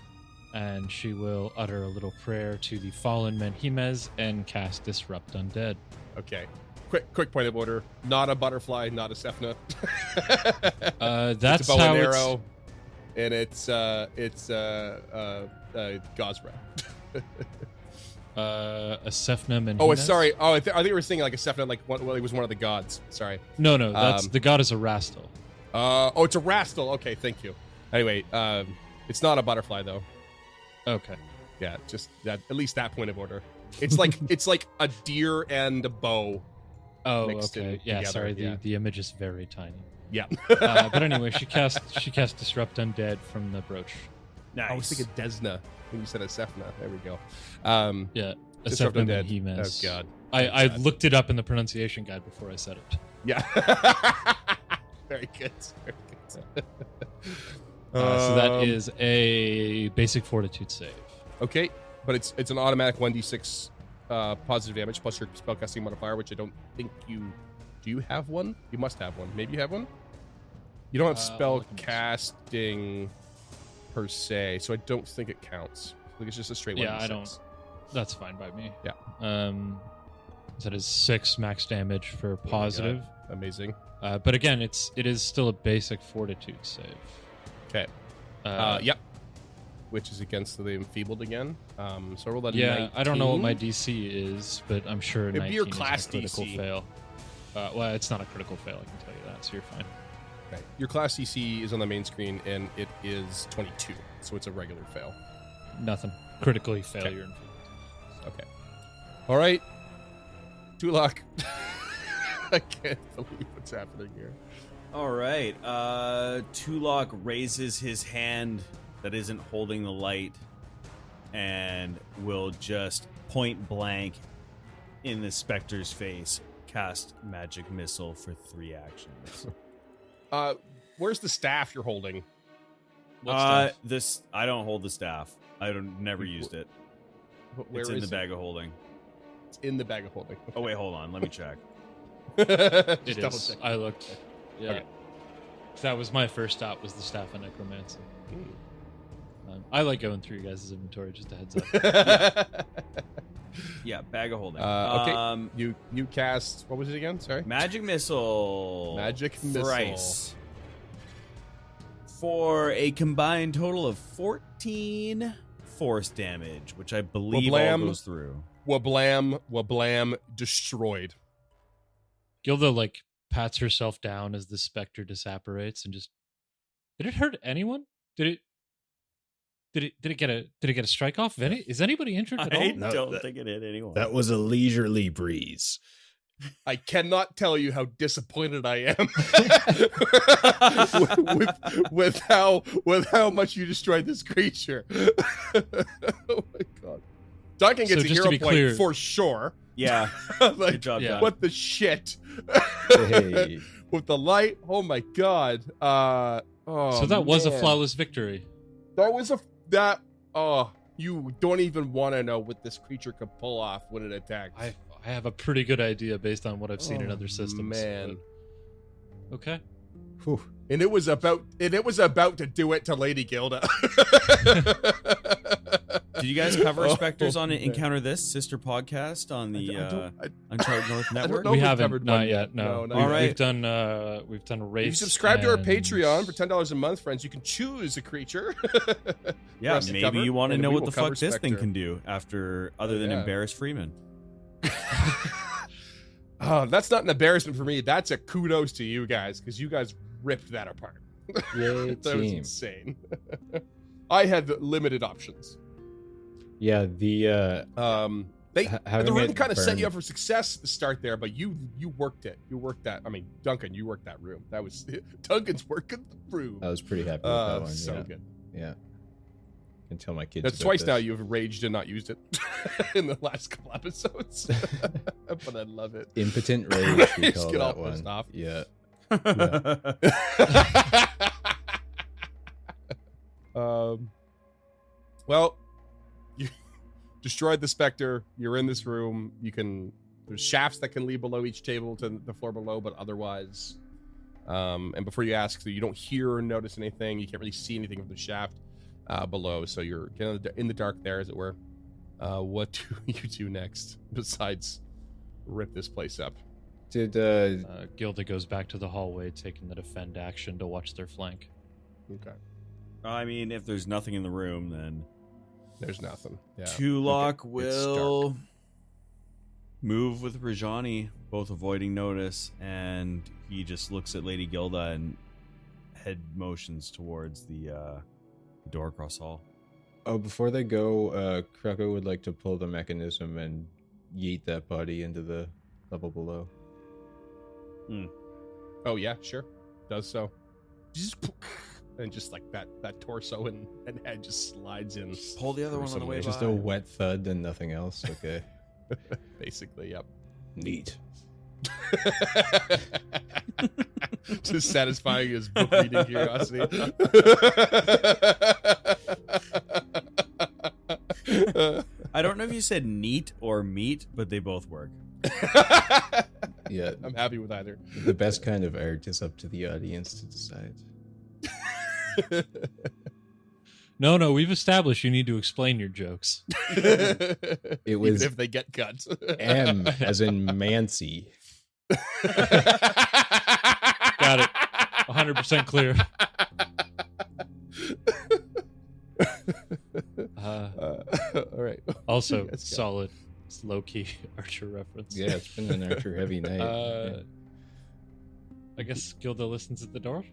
and she will utter a little prayer to the fallen Menhimes and cast Disrupt Undead. Okay. Quick point of order. Not a butterfly, not a Sephna. That's it's a bow how and it's... arrow, and it's Gosra. A Sefna Menhimes? Oh, sorry. Oh, I think you were saying like a Sephna, like it was one of the gods. Sorry. No, that's the god is a Rastal. Oh, it's a Rastal. Okay, thank you. Anyway, it's not a butterfly though. Okay. Yeah, just that. At least that point of order. It's like it's like a deer and a bow. Oh, Mixed in okay. Yeah, together, sorry. yeah. The image is very tiny. Yeah. But anyway, she cast Disrupt Undead from the brooch. Nice. I was thinking Desna when you said a Sephna. There we go. Yeah, a Disrupt Sefna Undead. Menhimes. Oh god. I God. looked it up in the pronunciation guide before I said it. Yeah. Very good. Very good. So that is a basic fortitude save. Okay, but it's an automatic 1d6 positive damage plus your spellcasting modifier, which I don't think you... Do you have one? You must have one. Maybe you have one? You don't have spell casting per se, so I don't think it counts. I think it's just a straight 1d6. Yeah, I don't. That's fine by me. Yeah. So that is 6 max damage for positive. Amazing. But again, it is still a basic fortitude save. Okay. Yep. Which is against the enfeebled again. So roll that. Yeah, 19. I don't know what my DC is, but I'm sure It'd 19 be your class is a critical DC. fail. Well, it's not a critical fail, I can tell you that, so you're fine. Okay. Your class DC is on the main screen, and it is 22, so it's a regular fail. Nothing. Critically failure. Okay. All right. Tulak. I can't believe what's happening here. All right. Tulok raises his hand that isn't holding the light and will just point blank in the specter's face cast magic missile for 3 actions. Where's the staff you're holding? This I don't hold the staff. Never used it. Where It's in is the it? bag of holding. It's in the bag of holding. Oh wait, hold on. Let me check. Just It double is. check. I looked. Yeah. Okay. That was my first stop, was the staff of necromancy. I like going through you guys' inventory, just a heads up. Yeah, bag of holding. Okay. You cast, what was it again? Sorry. Magic missile. Magic missile. Thrice. For a combined total of 14 force damage, which I believe all Wablam. goes through. Wablam, destroyed. Gilda pats herself down as the specter disapparates and just. Did it hurt anyone? Did it get a strike off? Is anybody injured at all? I No, don't think it hit anyone. That was a leisurely breeze. I cannot tell you how disappointed I am with how much you destroyed this creature. Oh my god. Duncan gets So a just hero to be point clear- for sure. Yeah. Like, Good job, yeah. John. what the shit? Hey. With the light, oh my god. So that was a man. flawless victory. You don't even want to know what this creature could pull off when it attacks. I have a pretty good idea based on what I've seen in other systems. Man. but- Okay. Whew. And it was about to do it to Lady Gilda. Did you guys cover Oh, Spectres on man. Encounter This sister podcast on the Uncharted North Network? know We if we've haven't. covered Not one yet. No. No, All right. We've done race. If you subscribe to our and- Patreon for $10 a month, friends, you can choose a creature. Yeah, for us to maybe cover, you want to and know we what will the fuck cover this thing Spectre. can do other than Yeah. embarrass Freeman. Oh, that's not an embarrassment for me. That's a kudos to you guys, because you guys ripped that apart. Yay, That was team. insane. I had limited options. Yeah, the The room it kind of set you burn- up for success at the start there, but you worked it. You worked that. I mean, Duncan, you worked that room. That was Duncan's working the room. I was pretty happy with that one. So yeah. good. Yeah. Can tell my kids. That's about twice this. now you've raged and not used it in the last couple episodes. But I love it. Impotent rage. We Just call get all that pissed one. off. Yeah. Well, you destroyed the Spectre. You're in this room. There's shafts that can lead below each table to the floor below, but otherwise, and before you ask, so you don't hear or notice anything. You can't really see anything from the shaft below, so you're kind of in the dark there, as it were. What do you do next besides rip this place up? Did Gilda goes back to the hallway, taking the defend action to watch their flank. Okay, I mean, if there's nothing in the room, then there's nothing. Yeah. Tulok Okay. will move with Rajani, both avoiding notice, and he just looks at Lady Gilda and head motions towards the door across the hall. before they go, Krako would like to pull the mechanism and yeet that body into the level below. Oh yeah, sure. Does so. And just like that torso and head just slides in. Pull the other one on the way by. Just a wet thud and nothing else. Okay. Basically, yep. Neat. Just satisfying his book reading curiosity. I don't know if you said neat or meat, but they both work. Yeah, I'm happy with either. the best kind of art is up to the audience to decide. No, we've established you need to explain your jokes. It was Even if they get cut. M as in Mancy. Got it. 100% clear. All right. Also, Yes, go. solid. It's low-key Archer reference. Yeah, it's been an Archer heavy night. I guess Gilda listens at the door.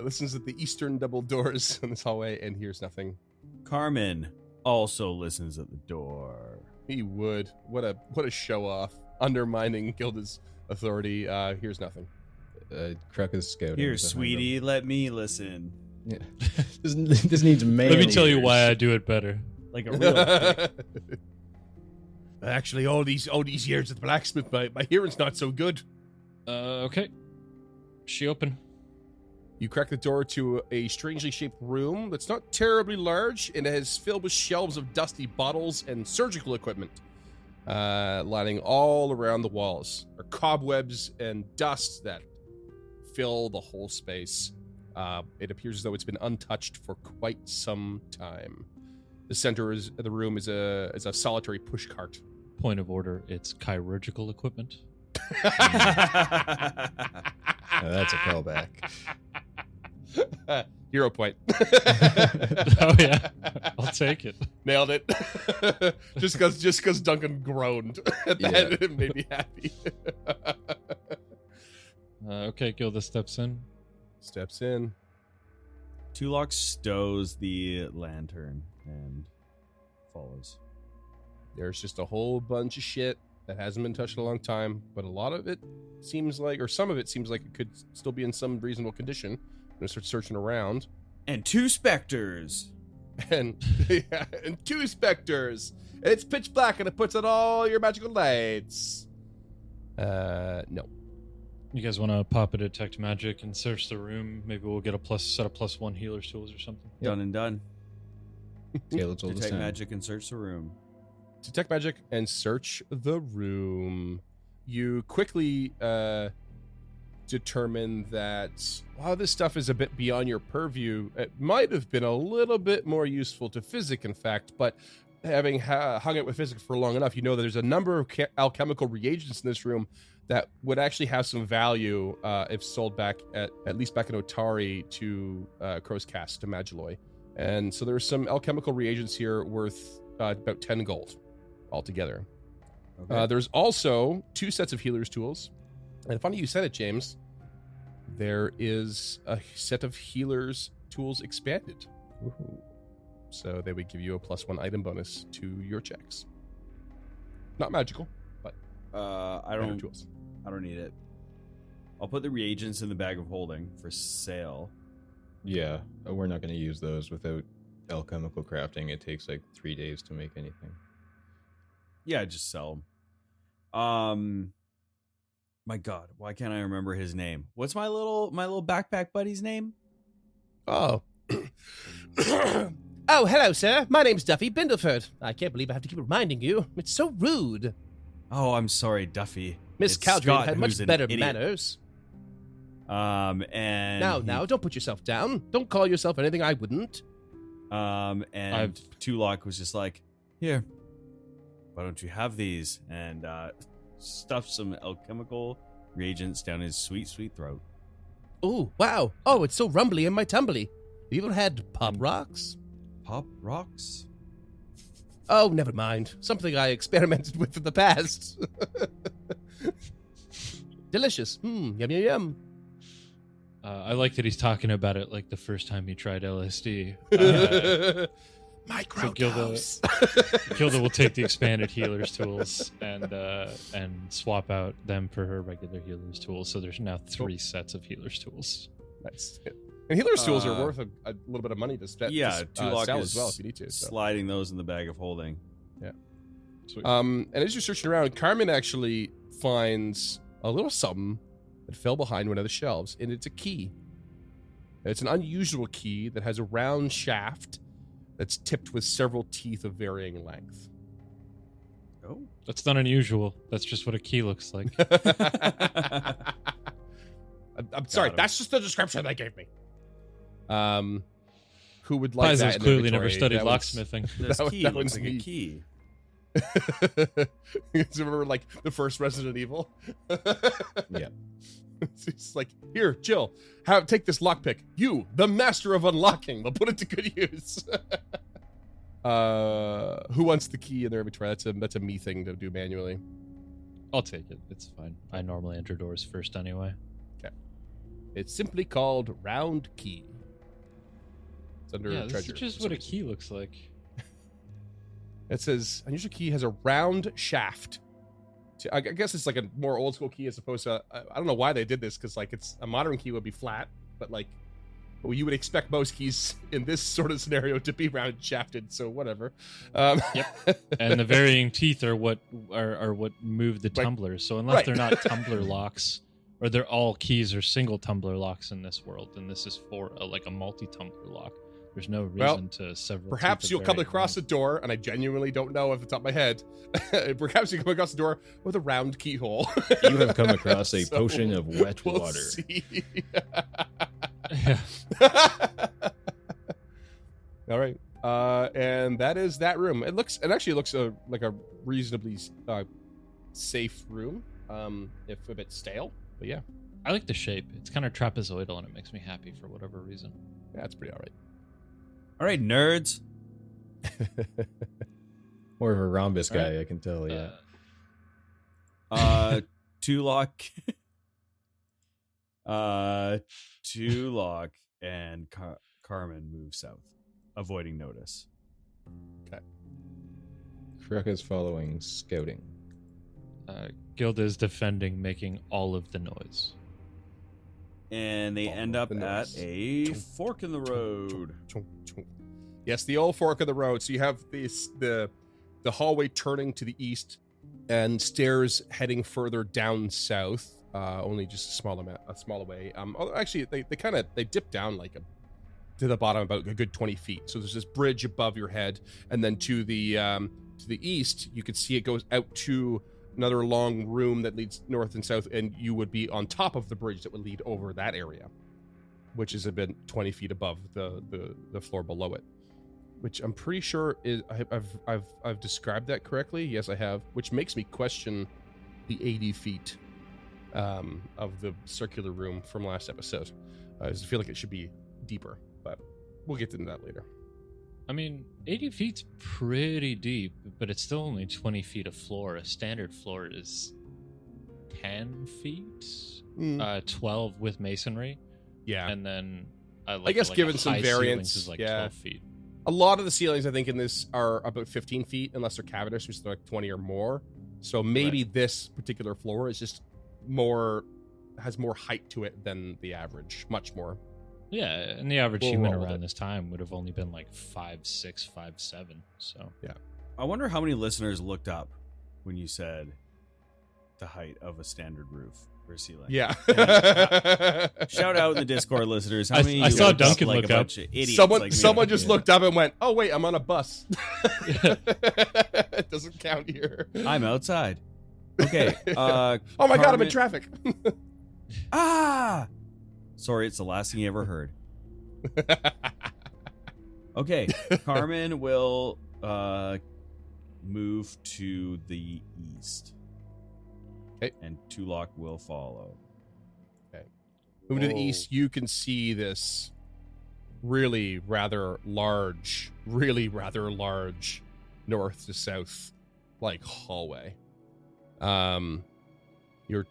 Listens at the eastern double doors in this hallway and hears nothing. Carmen also listens at the door. He would. What a show off. Undermining Gilda's authority. Hears nothing. Kruk is scouting. Here, behind sweetie, him. let me listen. Yeah. This needs man. Let me tell you ears. why I do it better. Like a real dick. Actually, all these years at the blacksmith, my hearing's not so good. Okay. She open. You crack the door to a strangely shaped room that's not terribly large, and it is filled with shelves of dusty bottles and surgical equipment, lining all around the walls. There are cobwebs and dust that fill the whole space. It appears as though it's been untouched for quite some time. The center of the room is a solitary pushcart. Point of order, it's chirurgical equipment. That's a callback. Hero point. Oh yeah, I'll take it. Nailed it. just because Duncan groaned at that, it made me happy. Okay, Gilda steps in. Steps in. Tulok stows the lantern and follows. There's just a whole bunch of shit that hasn't been touched in a long time, but a lot of it seems like, or some of it seems like it could still be in some reasonable condition. I'm gonna start searching around. And 2 specters. And, yeah, and 2 specters. And it's pitch black and it puts out all your magical lights. No. You guys want to pop a detect magic and search the room? Maybe we'll get a set of +1 healer's tools or something. Done and done. Caleb's oldest Detect son. magic and search the room. Detect magic and search the room. You quickly determine that while this stuff is a bit beyond your purview, it might have been a little bit more useful to Physic, in fact, but having hung out with Physic for long enough, you know that there's a number of alchemical reagents in this room that would actually have some value if sold back at least back in Otari to Crow's Cast, to Magilloy. And so there's some alchemical reagents here worth about 10 gold altogether. Okay. There's also 2 sets of healer's tools. And funny you said it, James. There is a set of healer's tools expanded. Woohoo. So they would give you a +1 item bonus to your checks. Not magical, but I item tools. don't need it. I'll put the reagents in the bag of holding for sale. Yeah, we're not going to use those without alchemical crafting. It takes like 3 days to make anything. Yeah, just sell them. My God, why can't I remember his name? What's my little backpack buddy's name? Oh. Oh, hello, sir. My name's Duffy Bindleford. I can't believe I have to keep reminding you. It's so rude. Oh, I'm sorry, Duffy. Miss It's Caldry Scott, had much who's an better idiot. manners. And Now, don't put yourself down. Don't call yourself anything I wouldn't. and Tulok was just like, here, why don't you have these? And stuffed some alchemical reagents down his sweet, sweet throat. Oh, wow. Oh, it's so rumbly in my tumbly. Have you ever had pop rocks? Pop rocks? Oh, never mind. Something I experimented with in the past. Delicious. Yum, yum, yum. I like that he's talking about it like the first time he tried LSD. Microdose. Gilda will take the expanded healer's tools and swap out them for her regular healer's tools. So there's now 3 sets of healer's tools. Nice. And healer's tools are worth a little bit of money to spend. Yeah, Tulok sell is as well if you need to. So. sliding those in the bag of holding. Sweet. And as you're searching around, Carmen actually finds a little something that fell behind one of the shelves, and it's a key. It's an unusual key that has a round shaft that's tipped with several teeth of varying length. Oh. That's not unusual. That's just what a key looks like. I'm sorry, that's just the description they gave me. Who would like Paizo's that? In clearly inventory? never studied That one's- locksmithing. This That- key that looks one's like a me. key. You guys remember like the first Resident Evil? Yeah. It's like, here, Jill, take this lockpick. You, the master of unlocking, will put it to good use. Who wants the key in their inventory? That's a me thing to do manually. I'll take it. It's fine. I normally enter doors first anyway. It's simply called round key. It's under Yeah, treasure. this is just for what some a reason. key looks like. It says unusual key has a round shaft. I guess it's like a more old school key as opposed to I don't know why they did this, because like it's a modern key would be flat, but like you would expect most keys in this sort of scenario to be round shafted. So whatever. Yep. And the varying teeth are what move the Right. tumblers. So unless Right. they're not tumbler locks, or they're all keys or single tumbler locks in this world, then this is for like a multi-tumbler lock. There's no reason Well, to several. Perhaps teeth of you'll come varying across a length. door, and I genuinely don't know off the top of my head. Perhaps you come across a door with a round keyhole. You have come across a So, potion of wet we'll water. see. Yeah. All right, and that is that room. It actually looks like a reasonably safe room, if a bit stale, but yeah, I like the shape. It's kind of trapezoidal, and it makes me happy for whatever reason. it's pretty all right. All right, nerds. More of a rhombus All right. guy, I can tell. Yeah. Tulok. Tulok and Carmen move south, avoiding notice. Kruk is following, scouting. Gilda is defending, making all of the noise. And they All end of up the at noise. a fork in the road. Yes, the old fork of the road. So you have the hallway turning to the east, and stairs heading further down south. Only just a small way. Actually, they dip down to the bottom about a good 20 feet. So there's this bridge above your head, and then to the east, you can see it goes out to another long room that leads north and south, and you would be on top of the bridge that would lead over that area, which is about 20 feet above the floor below it. Which I'm pretty sure is I've described that correctly. Yes, I have. Which makes me question the 80 feet of the circular room from last episode. I just feel like it should be deeper, but we'll get into that later. I mean, 80 feet's pretty deep, but it's still only 20 feet of floor. A standard floor is 10 feet, 12 with masonry, Yeah. and then I guess given some high ceilings variance, is like yeah. 12 feet. A lot of the ceilings, I think, in this are about 15 feet, unless they're cavernous, which is like 20 or more. So maybe this particular floor is just has more height to it than the average, much more. Yeah, and the average We'll human roll with around it. this time would have only been like 5'6", 5'7". So I wonder how many listeners looked up when you said the height of a standard roof or ceiling. Yeah. Shout out in the Discord listeners. How I- many I of you saw looked Duncan like look a up. bunch of idiots Someone like me? someone just Yeah. looked up and went, "Oh wait, I'm on a bus." It doesn't count here. I'm outside. Okay. Oh my god, I'm in Carmen- traffic. Sorry, it's the last thing you ever heard. Okay. Carmen will move to the east. Okay. And Tulok will follow. Moving to the Oh. east, you can see this really rather large north to south like hallway. You're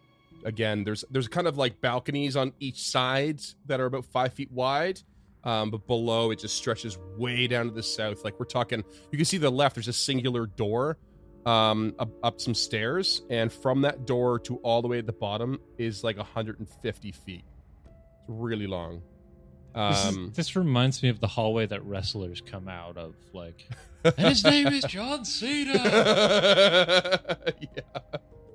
again there's kind of like balconies on each side that are about 5 feet wide. But below it just stretches way down to the south. Like we're talking, you can see the left, there's a singular door up some stairs, and from that door to all the way at the bottom is like 150 feet. It's really long. this reminds me of the hallway that wrestlers come out of. Like, and his name is John Cena. Yeah.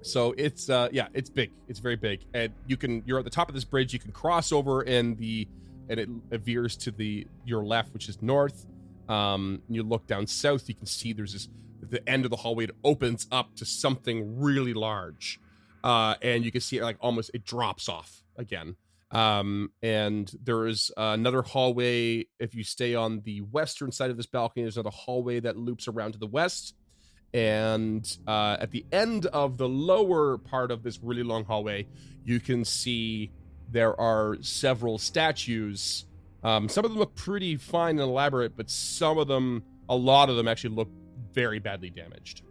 So it's it's big. It's very big, and you're at the top of this bridge. You can cross over, and it veers to your left, which is north. You look down south. You can see there's the end of the hallway. It opens up to something really large, and you can see it like almost it drops off again. And there is another hallway. If you stay on the western side of this balcony, there's another hallway that loops around to the west. And at the end of the lower part of this really long hallway, you can see there are several statues. Some of them look pretty fine and elaborate, but a lot of them actually look very badly damaged.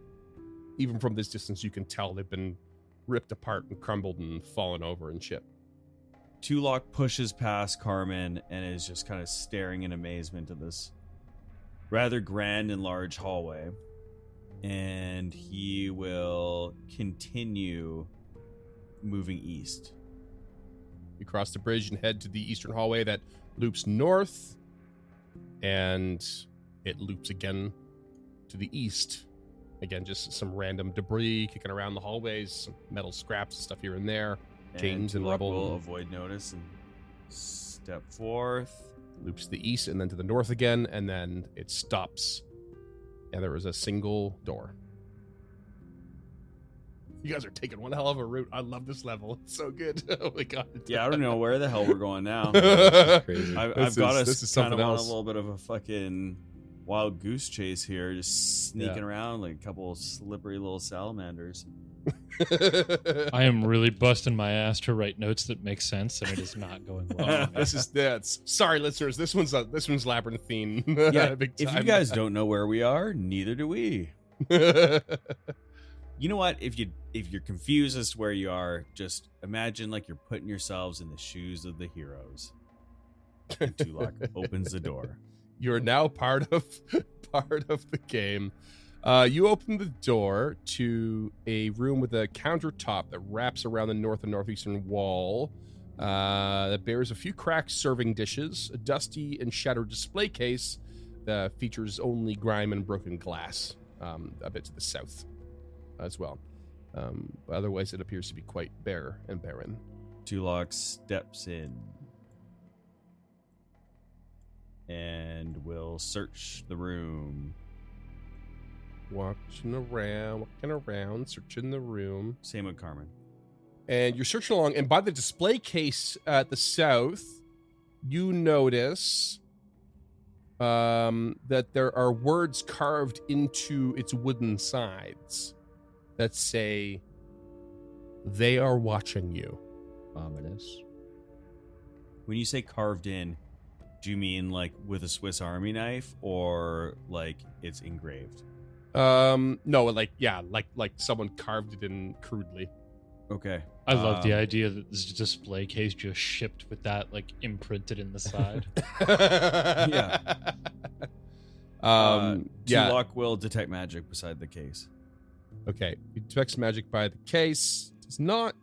Even from this distance, you can tell they've been ripped apart and crumbled and fallen over and shit. Tulok pushes past Carmen and is just kind of staring in amazement at this rather grand and large hallway. And he will continue moving east. You cross the bridge and head to the eastern hallway that loops north, and it loops again to the east. Again, just some random debris kicking around the hallways, some metal scraps and stuff here and there, chains and Tulok rubble. will avoid notice and step forth. Loops to the east and then to the north again, and then it stops. And there is a single door. You guys are taking one hell of a route. I love this level. It's so good. Oh my god. Yeah, I don't know where the hell we're going now. Crazy. I've got us this is kind something of on a else. little bit of a fucking wild goose chase here, just sneaking around like a couple of slippery little salamanders. I am really busting my ass to write notes that make sense, and it is not going well. Sorry, listeners. This one's labyrinthine. Yeah, Big if you time. guys don't know where we are, neither do we. You know what? If you're confused as to where you are, just imagine like you're putting yourselves in the shoes of the heroes. And Tulok opens the door. You're now part of the game. You open the door to a room with a countertop that wraps around the north and northeastern wall that bears a few cracked serving dishes, a dusty and shattered display case that features only grime and broken glass a bit to the south as well. Otherwise, it appears to be quite bare and barren. Tulok steps in and will search the room. Walking around, searching the room. Same with Carmen. And you're searching along, and by the display case at the south, you notice that there are words carved into its wooden sides that say, "They are watching you." Ominous. When you say carved in, do you mean like with a Swiss Army knife or like it's engraved? No, like someone carved it in crudely. Okay. I love the idea that this display case just shipped with that like imprinted in the side. Yeah. Yeah. Tulok will detect magic beside the case. Okay. He detects magic by the case. Does not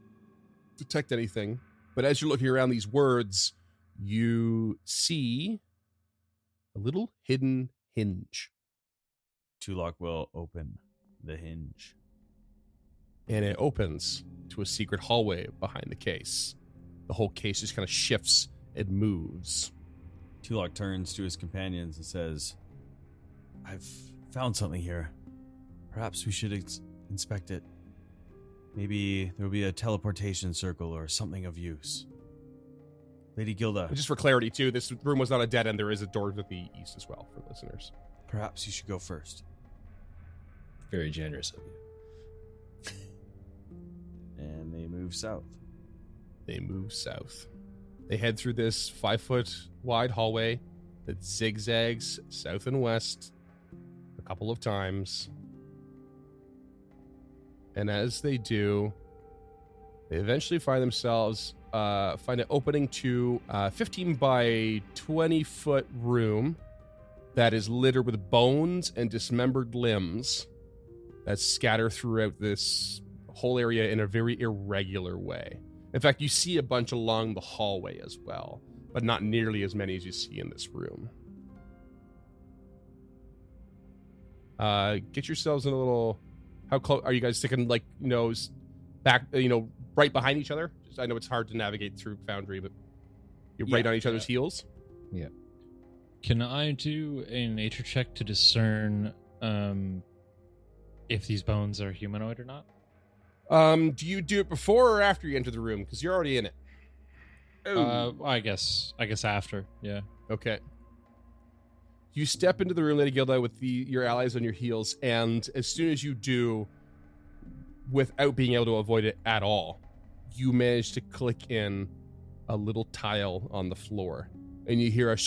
detect anything. But as you're looking around these words, you see a little hidden hinge. Tulok will open the hinge. And it opens to a secret hallway behind the case. The whole case just kind of shifts and moves. Tulok turns to his companions and says, "I've found something here. Perhaps we should inspect it. Maybe there will be a teleportation circle or something of use." Lady Gilda, Just for clarity, too, this room was not a dead end. There is a door to the east as well for listeners. perhaps you should go first. Very generous of you. And they move south. They move south. They head through this 5-foot wide hallway that zigzags south and west a couple of times. And as they do, they eventually find themselves find an opening to a 15 by 20 foot room that is littered with bones and dismembered limbs that scatter throughout this whole area in a very irregular way. In fact, you see a bunch along the hallway as well, but not nearly as many as you see in this room. Get yourselves in a little... How close are you guys sticking, like, back, right behind each other. I know it's hard to navigate through Foundry, but you're right on each other's heels. Yeah. Can I do a nature check to discern if these bones are humanoid or not? Do you do it before or after you enter the room? Because you're already in it. I guess after. Yeah. Okay. You step into the room, Lady Gilda, with your allies on your heels, and as soon as you do, without being able to avoid it at all, you manage to click in a little tile on the floor, and you hear a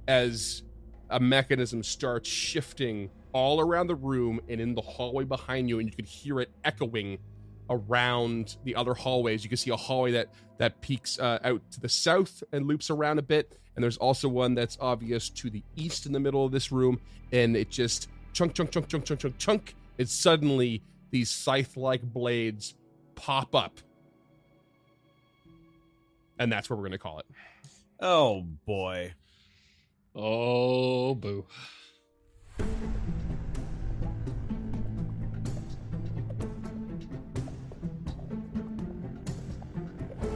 as a mechanism starts shifting all around the room and in the hallway behind you, and you can hear it echoing around the other hallways. You can see a hallway that peeks out to the south and loops around a bit, and there's also one that's obvious to the east in the middle of this room, and it just chunk, and suddenly these scythe-like blades pop up. And that's what we're going to call it. Oh, boy. Oh, boo.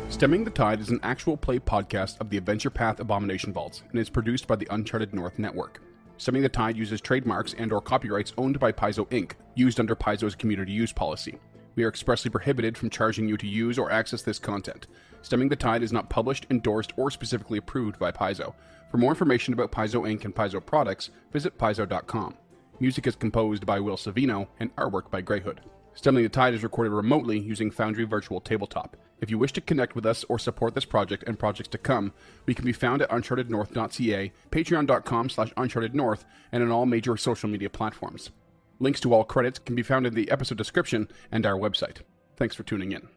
Stemming the Tide is an actual play podcast of the Adventure Path Abomination Vaults and is produced by the Uncharted North Network. Stemming the Tide uses trademarks and/or copyrights owned by Paizo Inc., used under Paizo's community use policy. We are expressly prohibited from charging you to use or access this content. Stemming the Tide is not published, endorsed, or specifically approved by Paizo. For more information about Paizo Inc. and Paizo products, visit paizo.com. Music is composed by Will Savino and artwork by Greyhood. Stemming the Tide is recorded remotely using Foundry Virtual Tabletop. If you wish to connect with us or support this project and projects to come, we can be found at unchartednorth.ca, patreon.com/unchartednorth, and on all major social media platforms. Links to all credits can be found in the episode description and our website. Thanks for tuning in.